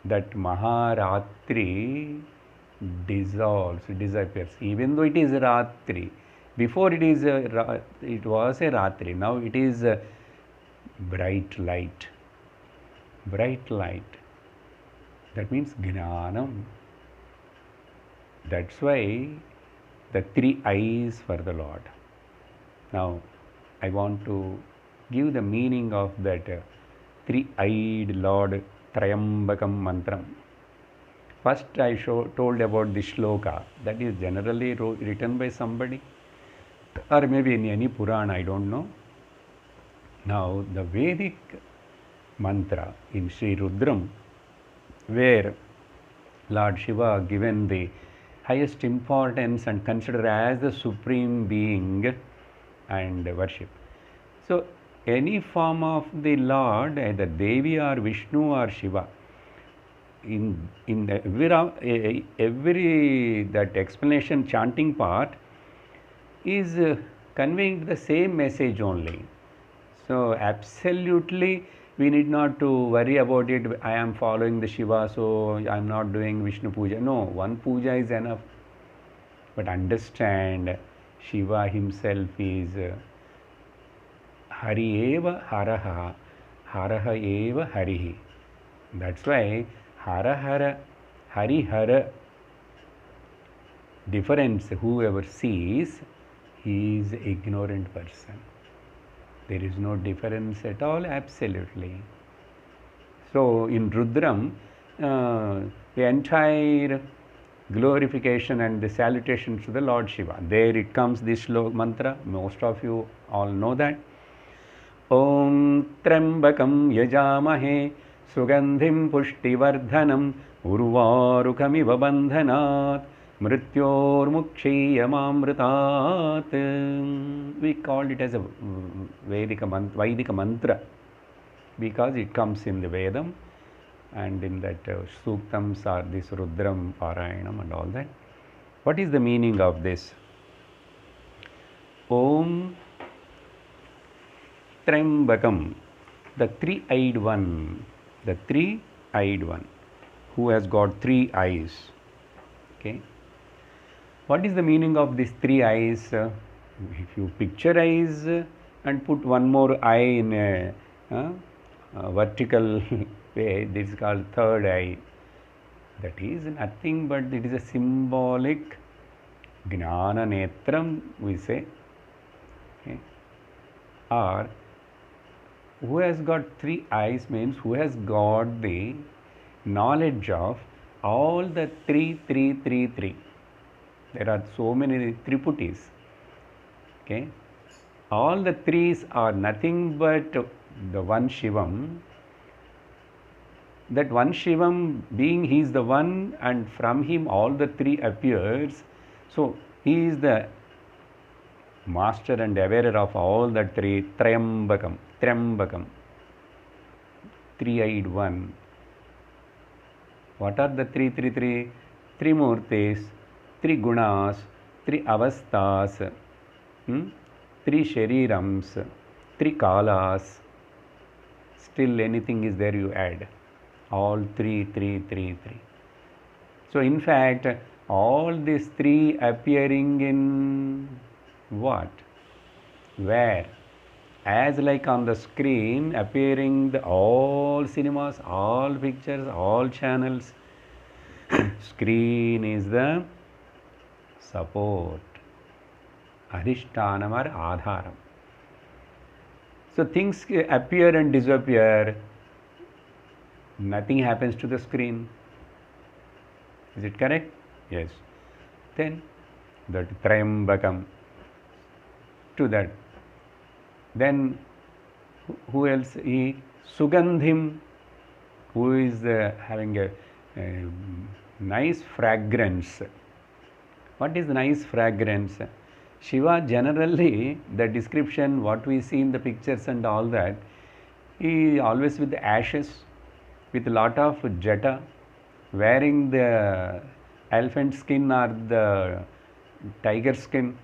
that Shivarātri disappears. Even though it is Ratri, before it was a Ratri, now it is a bright light. Bright light. That means Jnanam. That's why the 3 eyes for the Lord. Now, I want to give the meaning of that 3-eyed Lord Trayambakam mantram. First, I told about the shloka that is generally written by somebody, or maybe in any Purana, I don't know. Now, the Vedic mantra in Sri Rudram, where Lord Shiva given the highest importance and considered as the supreme being and worship. So, any form of the Lord, either Devi or Vishnu or Shiva, in every that explanation chanting part is conveying the same message only. So absolutely we need not to worry about it. I am following the Shiva, so I am not doing Vishnu puja. No, one puja is enough. But understand, Shiva himself is Hari eva Haraha, Haraha eva Harihi. That's why Harahara, Harihara difference, whoever sees, he is an ignorant person. There is no difference at all, absolutely. So in Rudram, the entire glorification and the salutations to the Lord Shiva. There it comes, this mantra, most of you all know that. Om Trambakam Yajamahe Sugandhim Pushtivardhanam Urvarukamiva Bandhanat Mrityormukshiyamamritat. We called it as a Vedic mantra because it comes in the Vedam and in that Suktams or this Rudram Parayanam and all that. What is the meaning of this? Om Trambakam, the 3-eyed one, the 3-eyed one who has got 3 eyes. Okay. What is the meaning of these 3 eyes? If you picture eyes and put one more eye in a vertical way, this is called 3rd eye. That is nothing but it is a symbolic Gnana Netram, we say. Okay. Or who has got 3 eyes means who has got the knowledge of all the 3, 3, 3, 3. There are so many triputis. Okay. All the threes are nothing but the one Shivam. That one Shivam being he is the one, and from him all the 3 appears. So he is the master and aware of all the 3. Trayambakam, 3-eyed one. What are the 3, 3, 3? 3 murtis, 3 gunas, 3 avasthas, 3 sharirams, 3 kalas. Still anything is there, you add. All 3, 3, 3, 3. So in fact, all these 3 appearing in what? Where? As like on the screen, appearing all cinemas, all pictures, all channels. Screen is the support. Adhishtanam or Adharam. So things appear and disappear. Nothing happens to the screen. Is it correct? Yes. Then that Trayambakam to that. Then who else? Sugandhim, who is having a nice fragrance. What is nice fragrance? Shiva generally, the description, what we see in the pictures and all that, he always with the ashes, with a lot of jata, wearing the elephant skin or the tiger skin.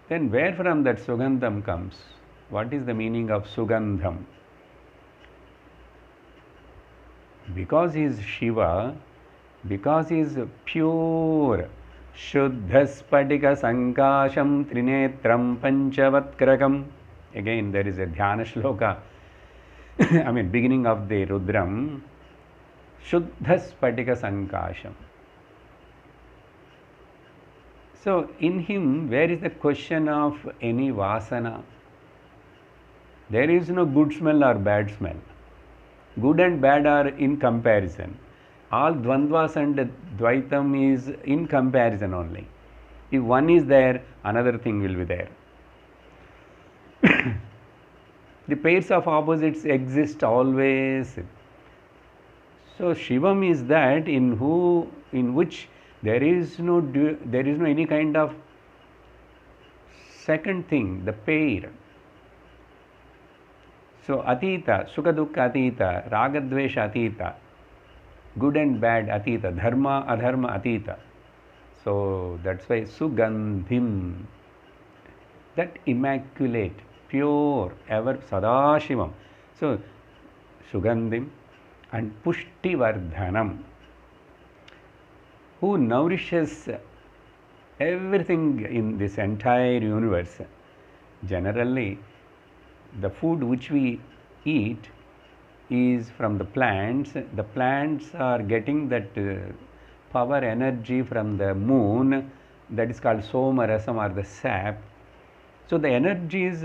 Then where from that Sugandham comes? What is the meaning of Sugandham? Because he is Shiva, because he is pure, Shuddha Spatika Sankasham Trinetram Panchavatkrakam. Again, there is a Dhyana Shloka, I mean, beginning of the Rudram, Shuddha Spatika Sankasham. So, in him, where is the question of any vasana? There is no good smell or bad smell. Good and bad are in comparison. All dvandvas and dvaitam is in comparison only. If one is there, another thing will be there. The pairs of opposites exist always. So Shivam is that in which there is no any kind of second thing, the pair. So Atita, Sukha Dukkha Atita, Raga Dvesha Atita, good and bad Atita, Dharma Adharma Atita. So that's why Sugandhim, that immaculate, pure, ever Sadashivam. So Sugandhim and Pushtivardhanam, who nourishes everything in this entire universe. Generally, the food which we eat is from the plants. The plants are getting that power energy from the moon, that is called Soma Rasam or the sap. So the energy is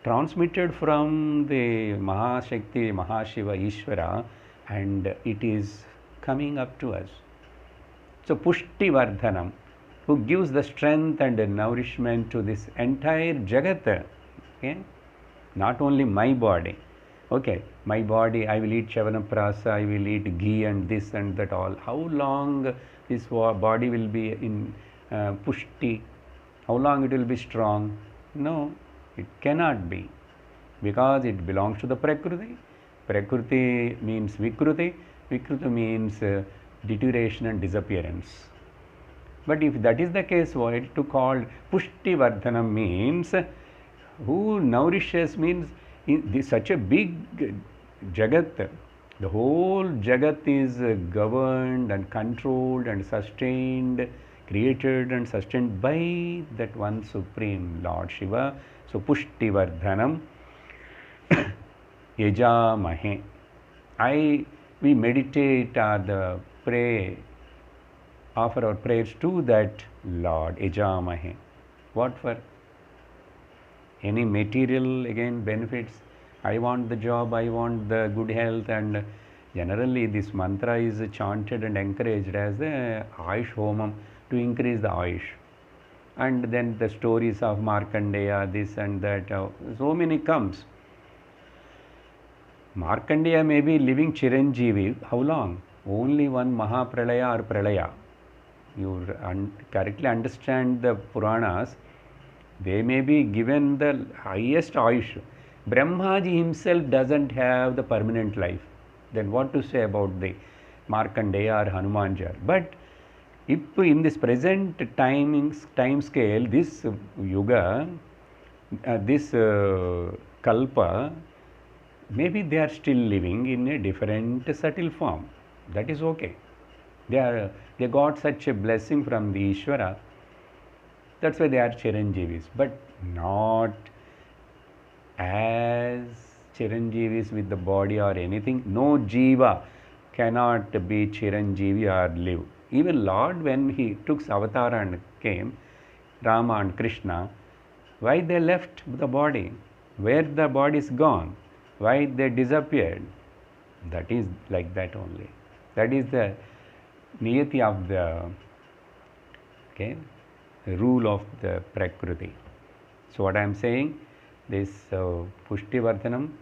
transmitted from the Mahā Shakti, Mahā Shiva, Ishwara, and it is coming up to us. So Pushti Vardhanam, who gives the strength and the nourishment to this entire Jagat. Okay? Not only my body. Okay, my body, I will eat Chavanaprasa, I will eat ghee and this and that all. How long this body will be in Pushti? How long it will be strong? No, it cannot be, because it belongs to the Prakriti. Prakriti means Vikruti. Vikruti means deterioration and disappearance. But if that is the case, what to call Pushti Vardhanam means who nourishes, means in this, such a big Jagat, the whole Jagat is governed and controlled and sustained, created and sustained by that one Supreme Lord Shiva. So Pushti Vardhanam Yajamahe. We meditate or pray offer our prayers to that Lord, Ejamahe. What for? Any material, again, benefits. I want the job, I want the good health, and generally this mantra is chanted and encouraged as the Ayush Homam to increase the Ayush. And then the stories of Markandeya, this and that, so many comes. Markandeya may be living Chiranjeevi, how long? Only one Mahā Pralaya or Pralaya. You correctly understand the Puranas, they may be given the highest Ayush. Brahmaji himself doesn't have the permanent life. Then what to say about the Markandeya or Hanumanjar? But if in this present time scale, this yuga, this kalpa, maybe they are still living in a different subtle form. That is okay. They got such a blessing from the Ishwara. That's why they are Chiranjeevis, but not as Chiranjeevis with the body or anything. No Jiva cannot be Chiranjeevi or live. Even Lord, when he took avatar and came, Rama and Krishna, why they left the body? Where the body is gone? Why they disappeared? That is like that only. That is the niyati of the rule of the Prakriti. So what I am saying, this Pushti Vardhanam,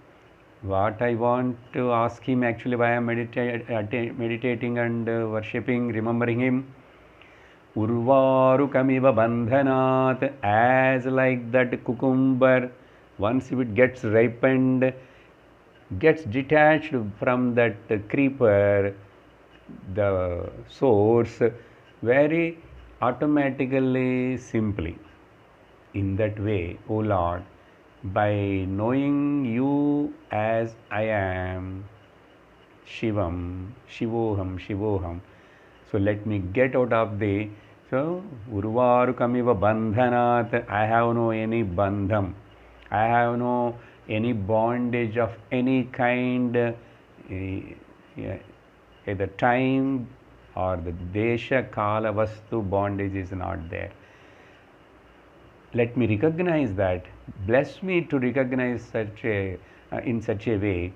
what I want to ask him, actually why I am meditating and worshipping, remembering him, Urvarukamiva bandhanat, as like that cucumber, once it gets ripened, gets detached from that creeper, the source, very automatically, simply. In that way, O Lord, by knowing you as I am, Shivam, Shivoham, Shivoham, so let me get out of the, so Urvarukamiva bandhanat, I have no any bandham, I have no any bondage of any kind, either time or the desha, kala, vastu bondage is not there. Let me recognize that. Bless me to recognize such a in such a way,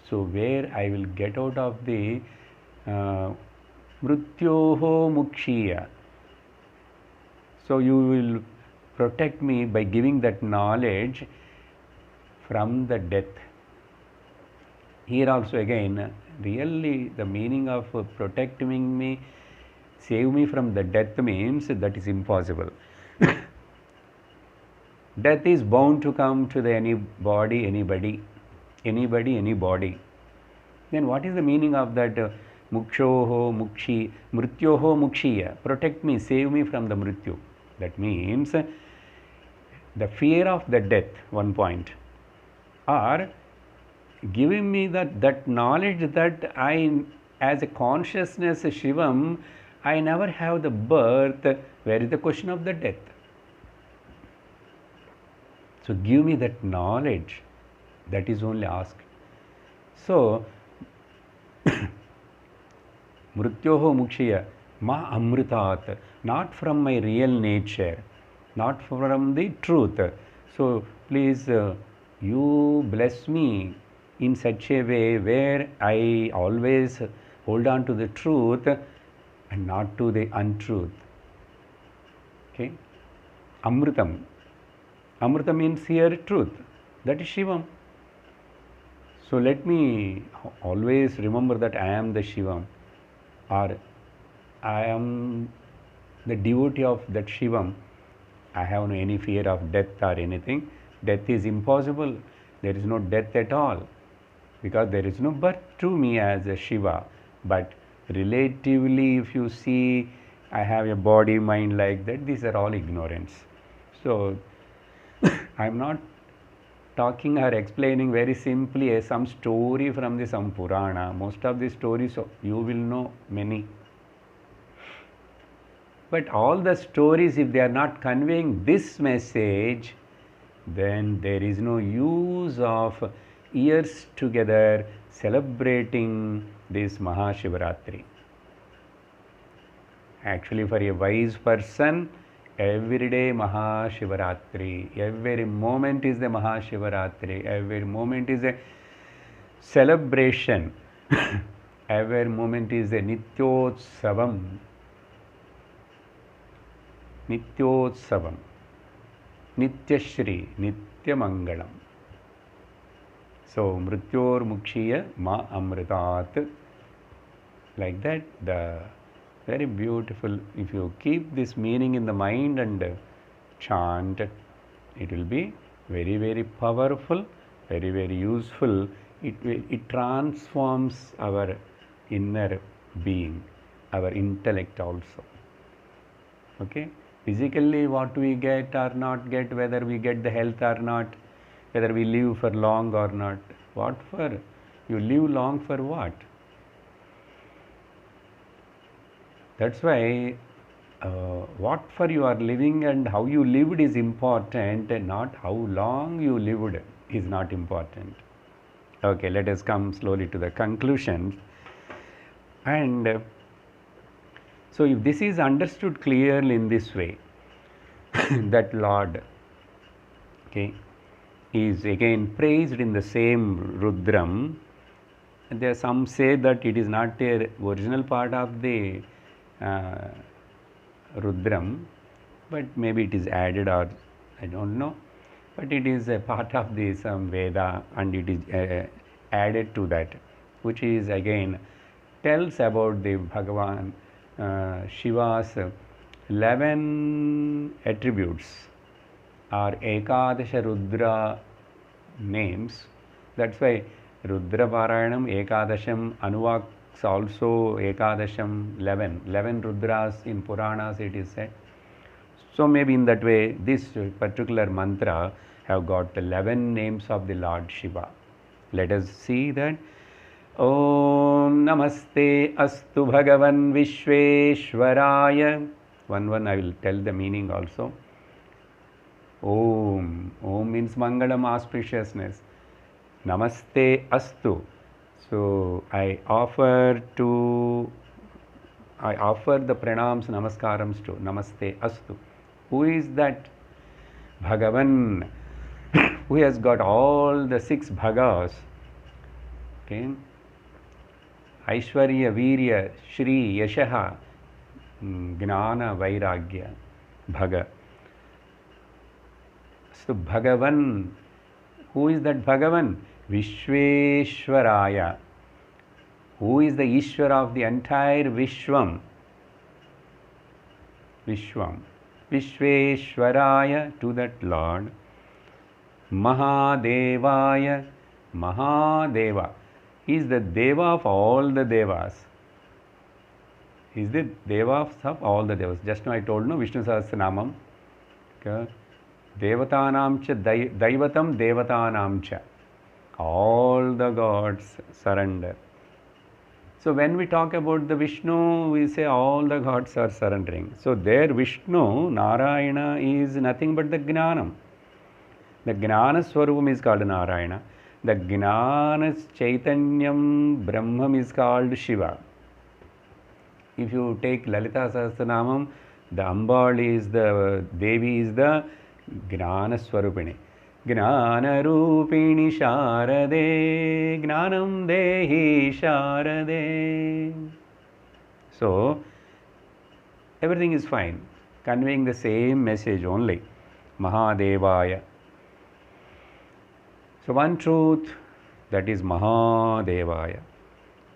so where I will get out of the mrityoho mukshiya. So you will protect me by giving that knowledge from the death. Here also again, really the meaning of protecting me, save me from the death means that is impossible. Death is bound to come to the anybody. Then what is the meaning of that mukshoho mukshi, mrityoho mukshiya? Protect me, save me from the mrityu. That means the fear of the death, one point, or giving me that knowledge that I, as a consciousness, Shivam, I never have the birth. Where is the question of the death? So give me that knowledge. That is only asked. So, mrityoho mukshiya, ma amritat, not from my real nature, not from the truth. So please, you bless me in such a way where I always hold on to the truth and not to the untruth. Okay? Amritam. Amrita means here truth. That is Shivam. So let me always remember that I am the Shivam, or I am the devotee of that Shivam. I have no any fear of death or anything. Death is impossible. There is no death at all, because there is no birth to me as a Shiva. But relatively, if you see, I have a body, mind like that, these are all ignorance. So I am not talking or explaining very simply some story from the some Purana. Most of the stories you will know many. But all the stories, if they are not conveying this message, then there is no use of years together celebrating this Mahā Shivarātri. Actually, for a wise person, every day Mahā Shivarātri, every moment is the Mahā Shivarātri, every moment is a celebration, every moment is a Nityotsavam. Nityotsavam, Nityashri, Nityamangalam. So, Mrityor Mukshiya Ma Amritat. Like that, the very beautiful, if you keep this meaning in the mind and chant, it will be very, very powerful, very, very useful. It transforms our inner being, our intellect also. Okay? Physically, what we get or not get, whether we get the health or not, whether we live for long or not. What for? You live long for what? That's why what for you are living and how you lived is important, and not how long you lived is not important. Okay, let us come slowly to the conclusion. And so if this is understood clearly in this way, that Lord, okay, is again praised in the same Rudram. There some say that it is not the original part of the Rudram, but maybe it is added, or I don't know, but it is a part of the some Veda, and it is added to that, which is again tells about the Bhagavan Shiva's 11 attributes or Ekadasha Rudra names. That's why Rudra Parayanam Ekadasham Anuvaks also Ekadasham 11 Rudras in Puranas it is said. So maybe in that way this particular mantra have got 11 names of the Lord Shiva. Let us see that. Om Namaste Astu Bhagavan Vishveshwaraya. One I will tell the meaning also. Om means Mangalam, auspiciousness. Namaste Astu. So I offer the pranams, namaskarams to Namaste Astu. Who is that? Bhagavan, who has got all the 6 bhagas. Okay. Aishwarya, Virya, Shri, Yashaha, Gnana, Vairagya, Bhaga. So Bhagavan, who is that Bhagavan? Vishveshwaraya. Who is the Ishwara of the entire Vishwam? Vishwam. Vishveshwaraya, to that Lord. Mahādevaya. Mahādeva. He is the Deva of all the Devas. He is the Deva of all the Devas. Just now I told no Vishnu Sahasranamam. Okay. Devatanam cha Daivatam Devatanam cha. All the gods surrender. So when we talk about the Vishnu, we say all the gods are surrendering. So there Vishnu, Narayana is nothing but the Gnanam. The Gnana Swarupam is called Narayana. The Gnana Chaitanyam Brahmam is called Shiva. If you take Lalita Sahasranamam, the Ambal is the Devi is the Gnana Swarupini. Gnana Rupini Sharade Gnanam Dehi Sharade. So everything is fine, conveying the same message only. Mahādevaya. So one truth, that is Mahādevaya.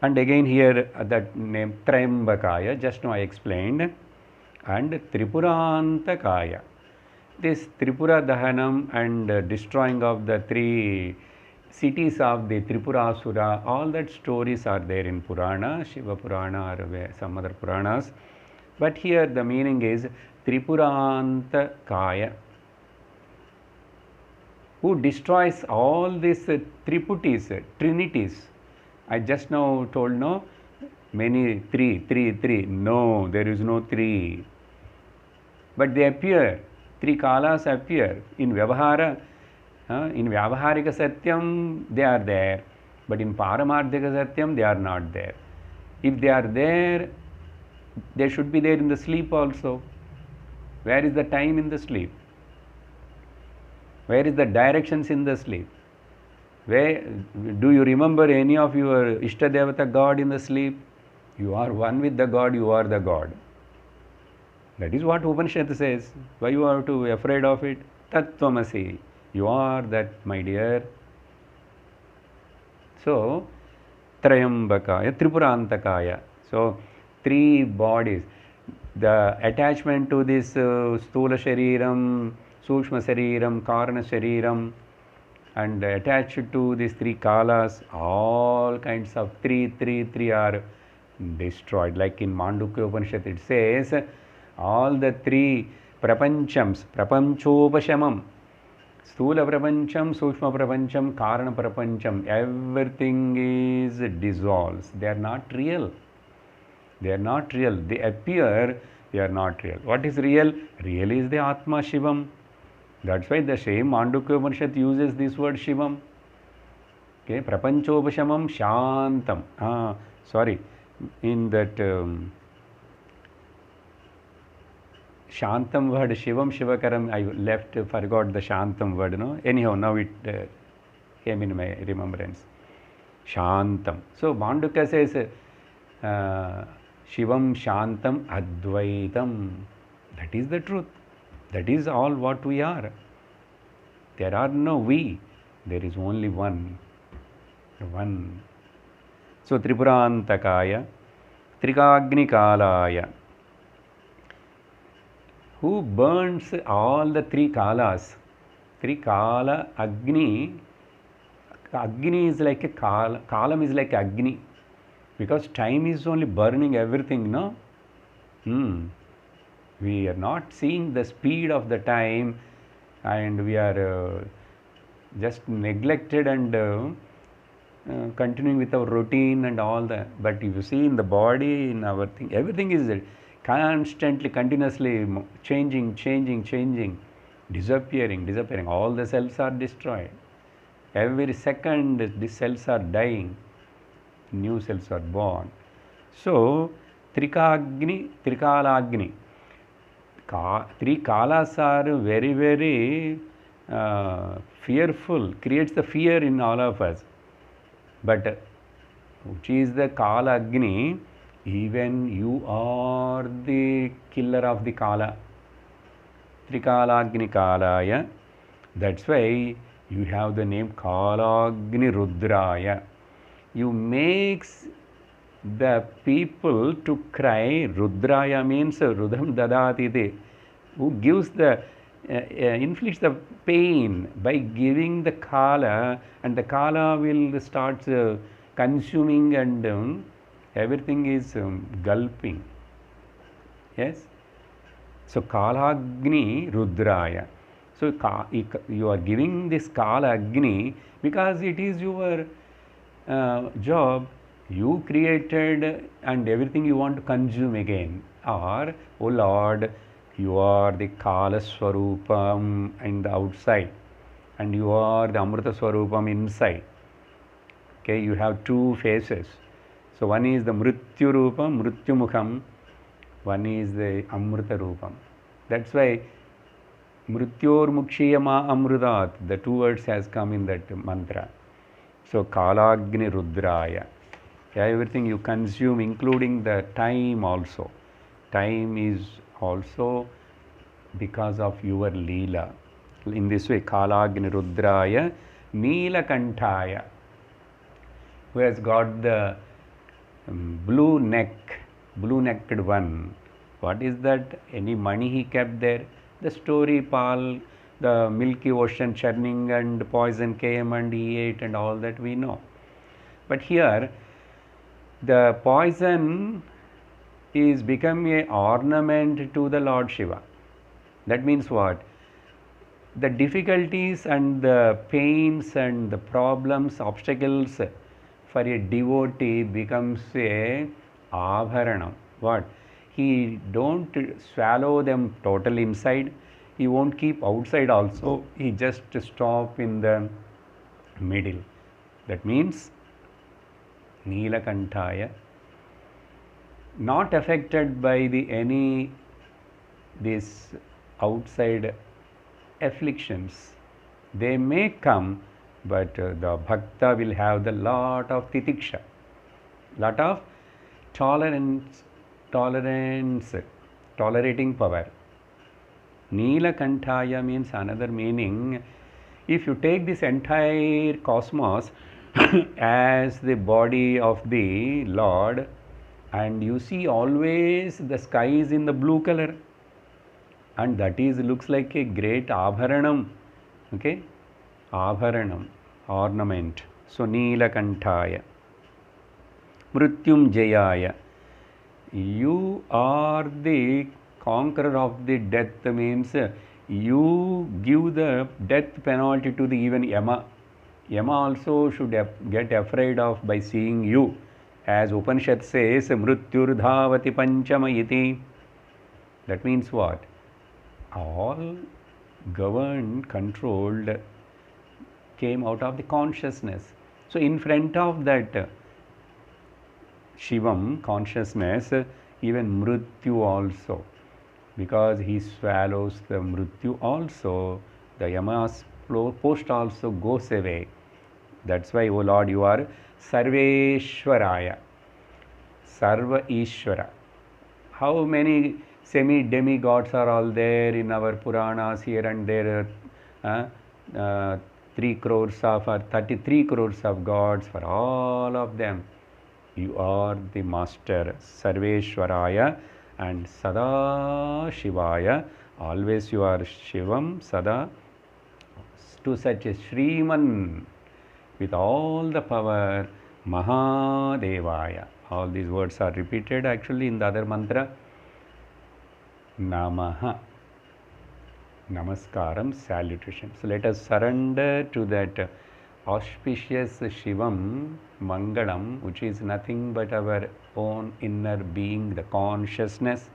And again here that name Trayambakaya, just now I explained, and Tripurantakaya. This Tripura Dahanam and destroying of the 3 cities of the Tripurasura, all that stories are there in Purana, Shiva Purana or some other Puranas. But here the meaning is Tripurantakaya, who destroys all these triputis, trinities. I just now told no, many three. No, there is no 3. But they appear. 3 kalas appear. In Vyavahara, in Vyavaharika Satyam, they are there. But in Paramarthika Satyam, they are not there. If they are there, they should be there in the sleep also. Where is the time in the sleep? Where is the directions in the sleep? Where do you remember any of your Ishtadevata God in the sleep? You are one with the God, you are the God. That is what Upanishad says. Why you are to be afraid of it? Tattvamasi. You are that, my dear. So, Trayambakaya, Tripurantakaya. So, three bodies. The attachment to this Stula Shariram, Sukshma Shariram, Karana Shariram, and attached to these three kalas, all kinds of three are destroyed. Like in Mandukya Upanishad, it says, all the three prapanchams, prapanchopashamam, Sthula prapancham, Sukshma prapancham, Karana prapancham, everything is dissolves. They are not real. They are not real. They appear, they are not real. What is real? Real is the Atma Shivam. That's why the same Mandukya Upanishad uses this word Shivam. Okay, prapanchopashamam shantam. In that Shantam word, Shivam, Shivakaram, I forgot the Shantam word, no? Anyhow, now it came in my remembrance. Shantam. So, Mandukya says, Shivam, Shantam, Advaitam. That is the truth. That is all what we are. There are no we. There is only one. One. So, Tripurantakaya, Trikagnikalaya. Who burns all the three kalas? Three kala, Agni. Agni is like a kala, kalam is like Agni. Because time is only burning everything, no? We are not seeing the speed of the time, and we are just neglected and continuing with our routine and all that. But if you see in the body, in our thing, everything is constantly, continuously changing, disappearing. All the cells are destroyed. Every second, the cells are dying. New cells are born. So, Trikagni, Trikalagni. Three kalas are very, very fearful, creates the fear in all of us. But which is the Kala Agni? Even you are the killer of the Kala. Trikalagni Kalaya. That's why you have the name Kalagni Rudraya. You makes the people to cry. Rudraya means Rudram Dadatite, who gives the inflicts the pain by giving the Kala, and the Kala will start consuming and everything is gulping. Yes. So Kalagni Rudraya. So you are giving this Kala Agni because it is your job. You created and everything you want to consume again. Or, oh Lord, you are the Kala Swarupam in the outside, and you are the Amrita Swarupam inside. Okay, you have two faces. So one is the Mrityu Rupam, Mrityu Mukham. One is the Amrita Rupam. That's why Mrityor Mukshiyama Amrudat, the two words has come in that mantra. So Kalagni Rudraya. Everything you consume, including the time also. Time is also because of your Leela. In this way, Kalagni Rudraya, Neelakantaya, who has got the blue-necked one. What is that? Any money he kept there? The story, Pal, the milky ocean churning and poison came and he ate and all that we know. But here, the poison is becoming an ornament to the Lord Shiva. That means what? The difficulties and the pains and the problems, obstacles for a devotee becomes a abharanam. What? He don't swallow them totally inside. He won't keep outside also. He just stop in the middle. That means Neelakantaya. not affected by any these outside afflictions. They may come, but the bhakta will have the lot of titiksha, lot of tolerance, tolerating power. Nilakantaya means another meaning. If you take this entire cosmos as the body of the Lord, and you see always the sky is in the blue color, and that looks like a great abharanam, okay, abharanam, ornament. So Nilakantaya. Mrityum Jayaya. You are the conqueror of the death, means you give the death penalty to the even Yama. Yama also should get afraid of by seeing you. As Upanishad says, Mrityur dhavati panchamayiti. That means what? All governed, controlled came out of the consciousness. So in front of that Shivam, consciousness, even Mrityu also, because he swallows the Mrityu also, the Yama's post also goes away. That's why, O Lord, you are Sarveshwaraya, Sarva Ishwara. How many semi-demigods are all there in our Puranas here and there? 3 crores of or 33 crores of gods, for all of them. You are the master, Sarveshwaraya and Sada Shivaya. Always you are Shivam, Sada, to such a Shriman with all the power, Mahādevaya. All these words are repeated actually in the other mantra. Namaha, Namaskaram, salutation. So let us surrender to that auspicious Shivam, Mangalam, which is nothing but our own inner being, the consciousness.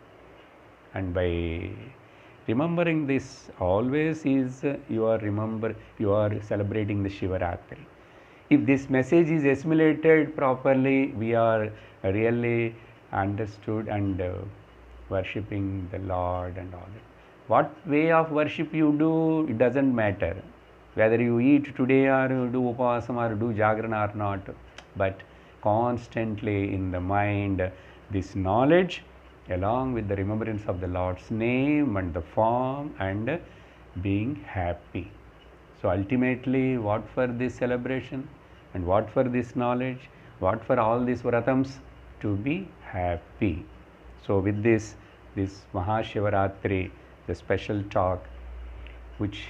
And by remembering this, always is you are celebrating the Shivarātri. If this message is assimilated properly, we are really understood and worshipping the Lord and all that. What way of worship you do, it doesn't matter. Whether you eat today or you do upasam or do jagrana or not, but constantly in the mind, this knowledge along with the remembrance of the Lord's name and the form and being happy. So ultimately, what for this celebration and what for this knowledge, what for all these vratams? To be happy. So with this Mahā Shivarātri, the special talk which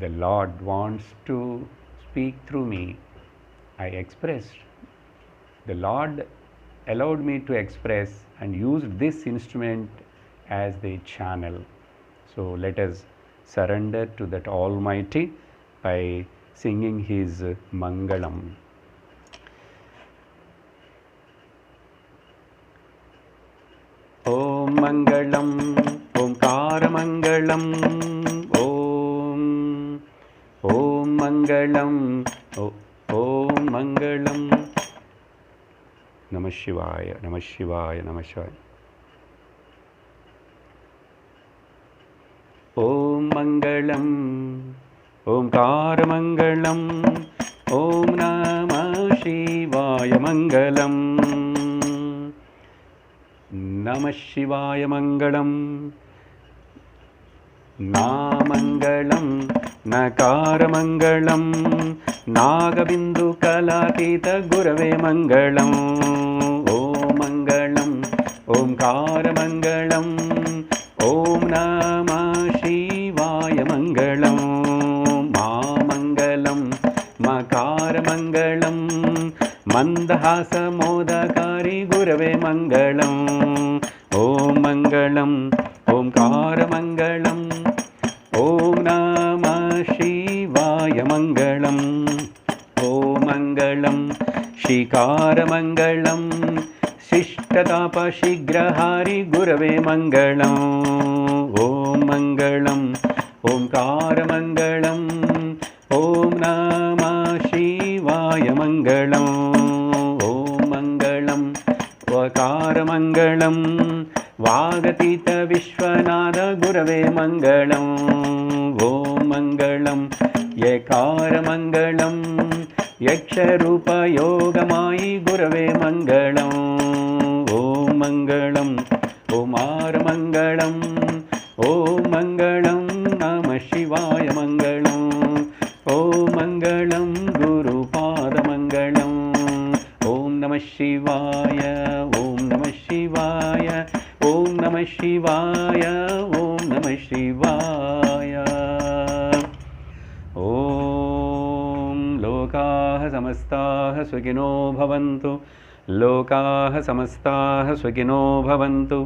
the Lord wants to speak through me, I expressed. The Lord allowed me to express and used this instrument as the channel. So let us surrender to that Almighty by singing His Mangalam. Om Mangalam, Omkara Mangalam, Om Mangalam, Om Mangalam. Namah Shivaya, Namah Shivaya, Namah Shivaya. Om Mangalam, Omkara Mangalam, Om Namah Shivaya Mangalam. Namah Shivaya Mangalam. Namangalam, Nakara Mangalam, Nagabindu Kalatita Gurave Mangalam. Om Mangalam, Omkara Mangalam, Om Namah Shivaya Mangalam. Ma Mangalam, Makara Mangalam, Mandahasa Modakari Gurave Mangalam. Om Mangalam, Omkara Mangalam, Om Namah Shivaya Mangalam. Om Mangalam, Shikara Mangalam, Shishtadapa Shigrahari Gurave Mangalam. Om Mangalam, Omkara Mangalam, Om Namah Shivaya Mangalam. Om Mangalam, मङ्गलं वागतीत विश्वनाथ गुरवे मङ्गलम् ॐ मङ्गलं यकारमङ्गलं यक्षरूपयोगमायि गुरवे मङ्गलम् ॐ मङ्गलं ओमारमङ्गलम् ॐ मङ्गलं नमः शिवाय मङ्गलम् ॐ मङ्गलं गुरुपादमङ्गलम् ॐ नमः शिवाय ॐ नमः शिवाय ॐ नमः शिवाय ॐ नमः शिवाय ॐ लोकाः समस्ताः सुखिनो भवन्तु लोकाः समस्ताः सुखिनो भवन्तु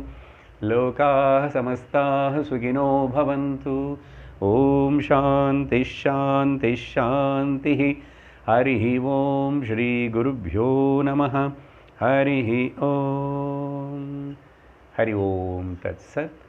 लोकाः समस्ताः सुखिनो भवन्तु ॐ शान्तिः शान्तिः शान्तिः हरिः ॐ श्रीगुरुभ्यो नमः हरिः ॐ हरि ओम तत्सत्।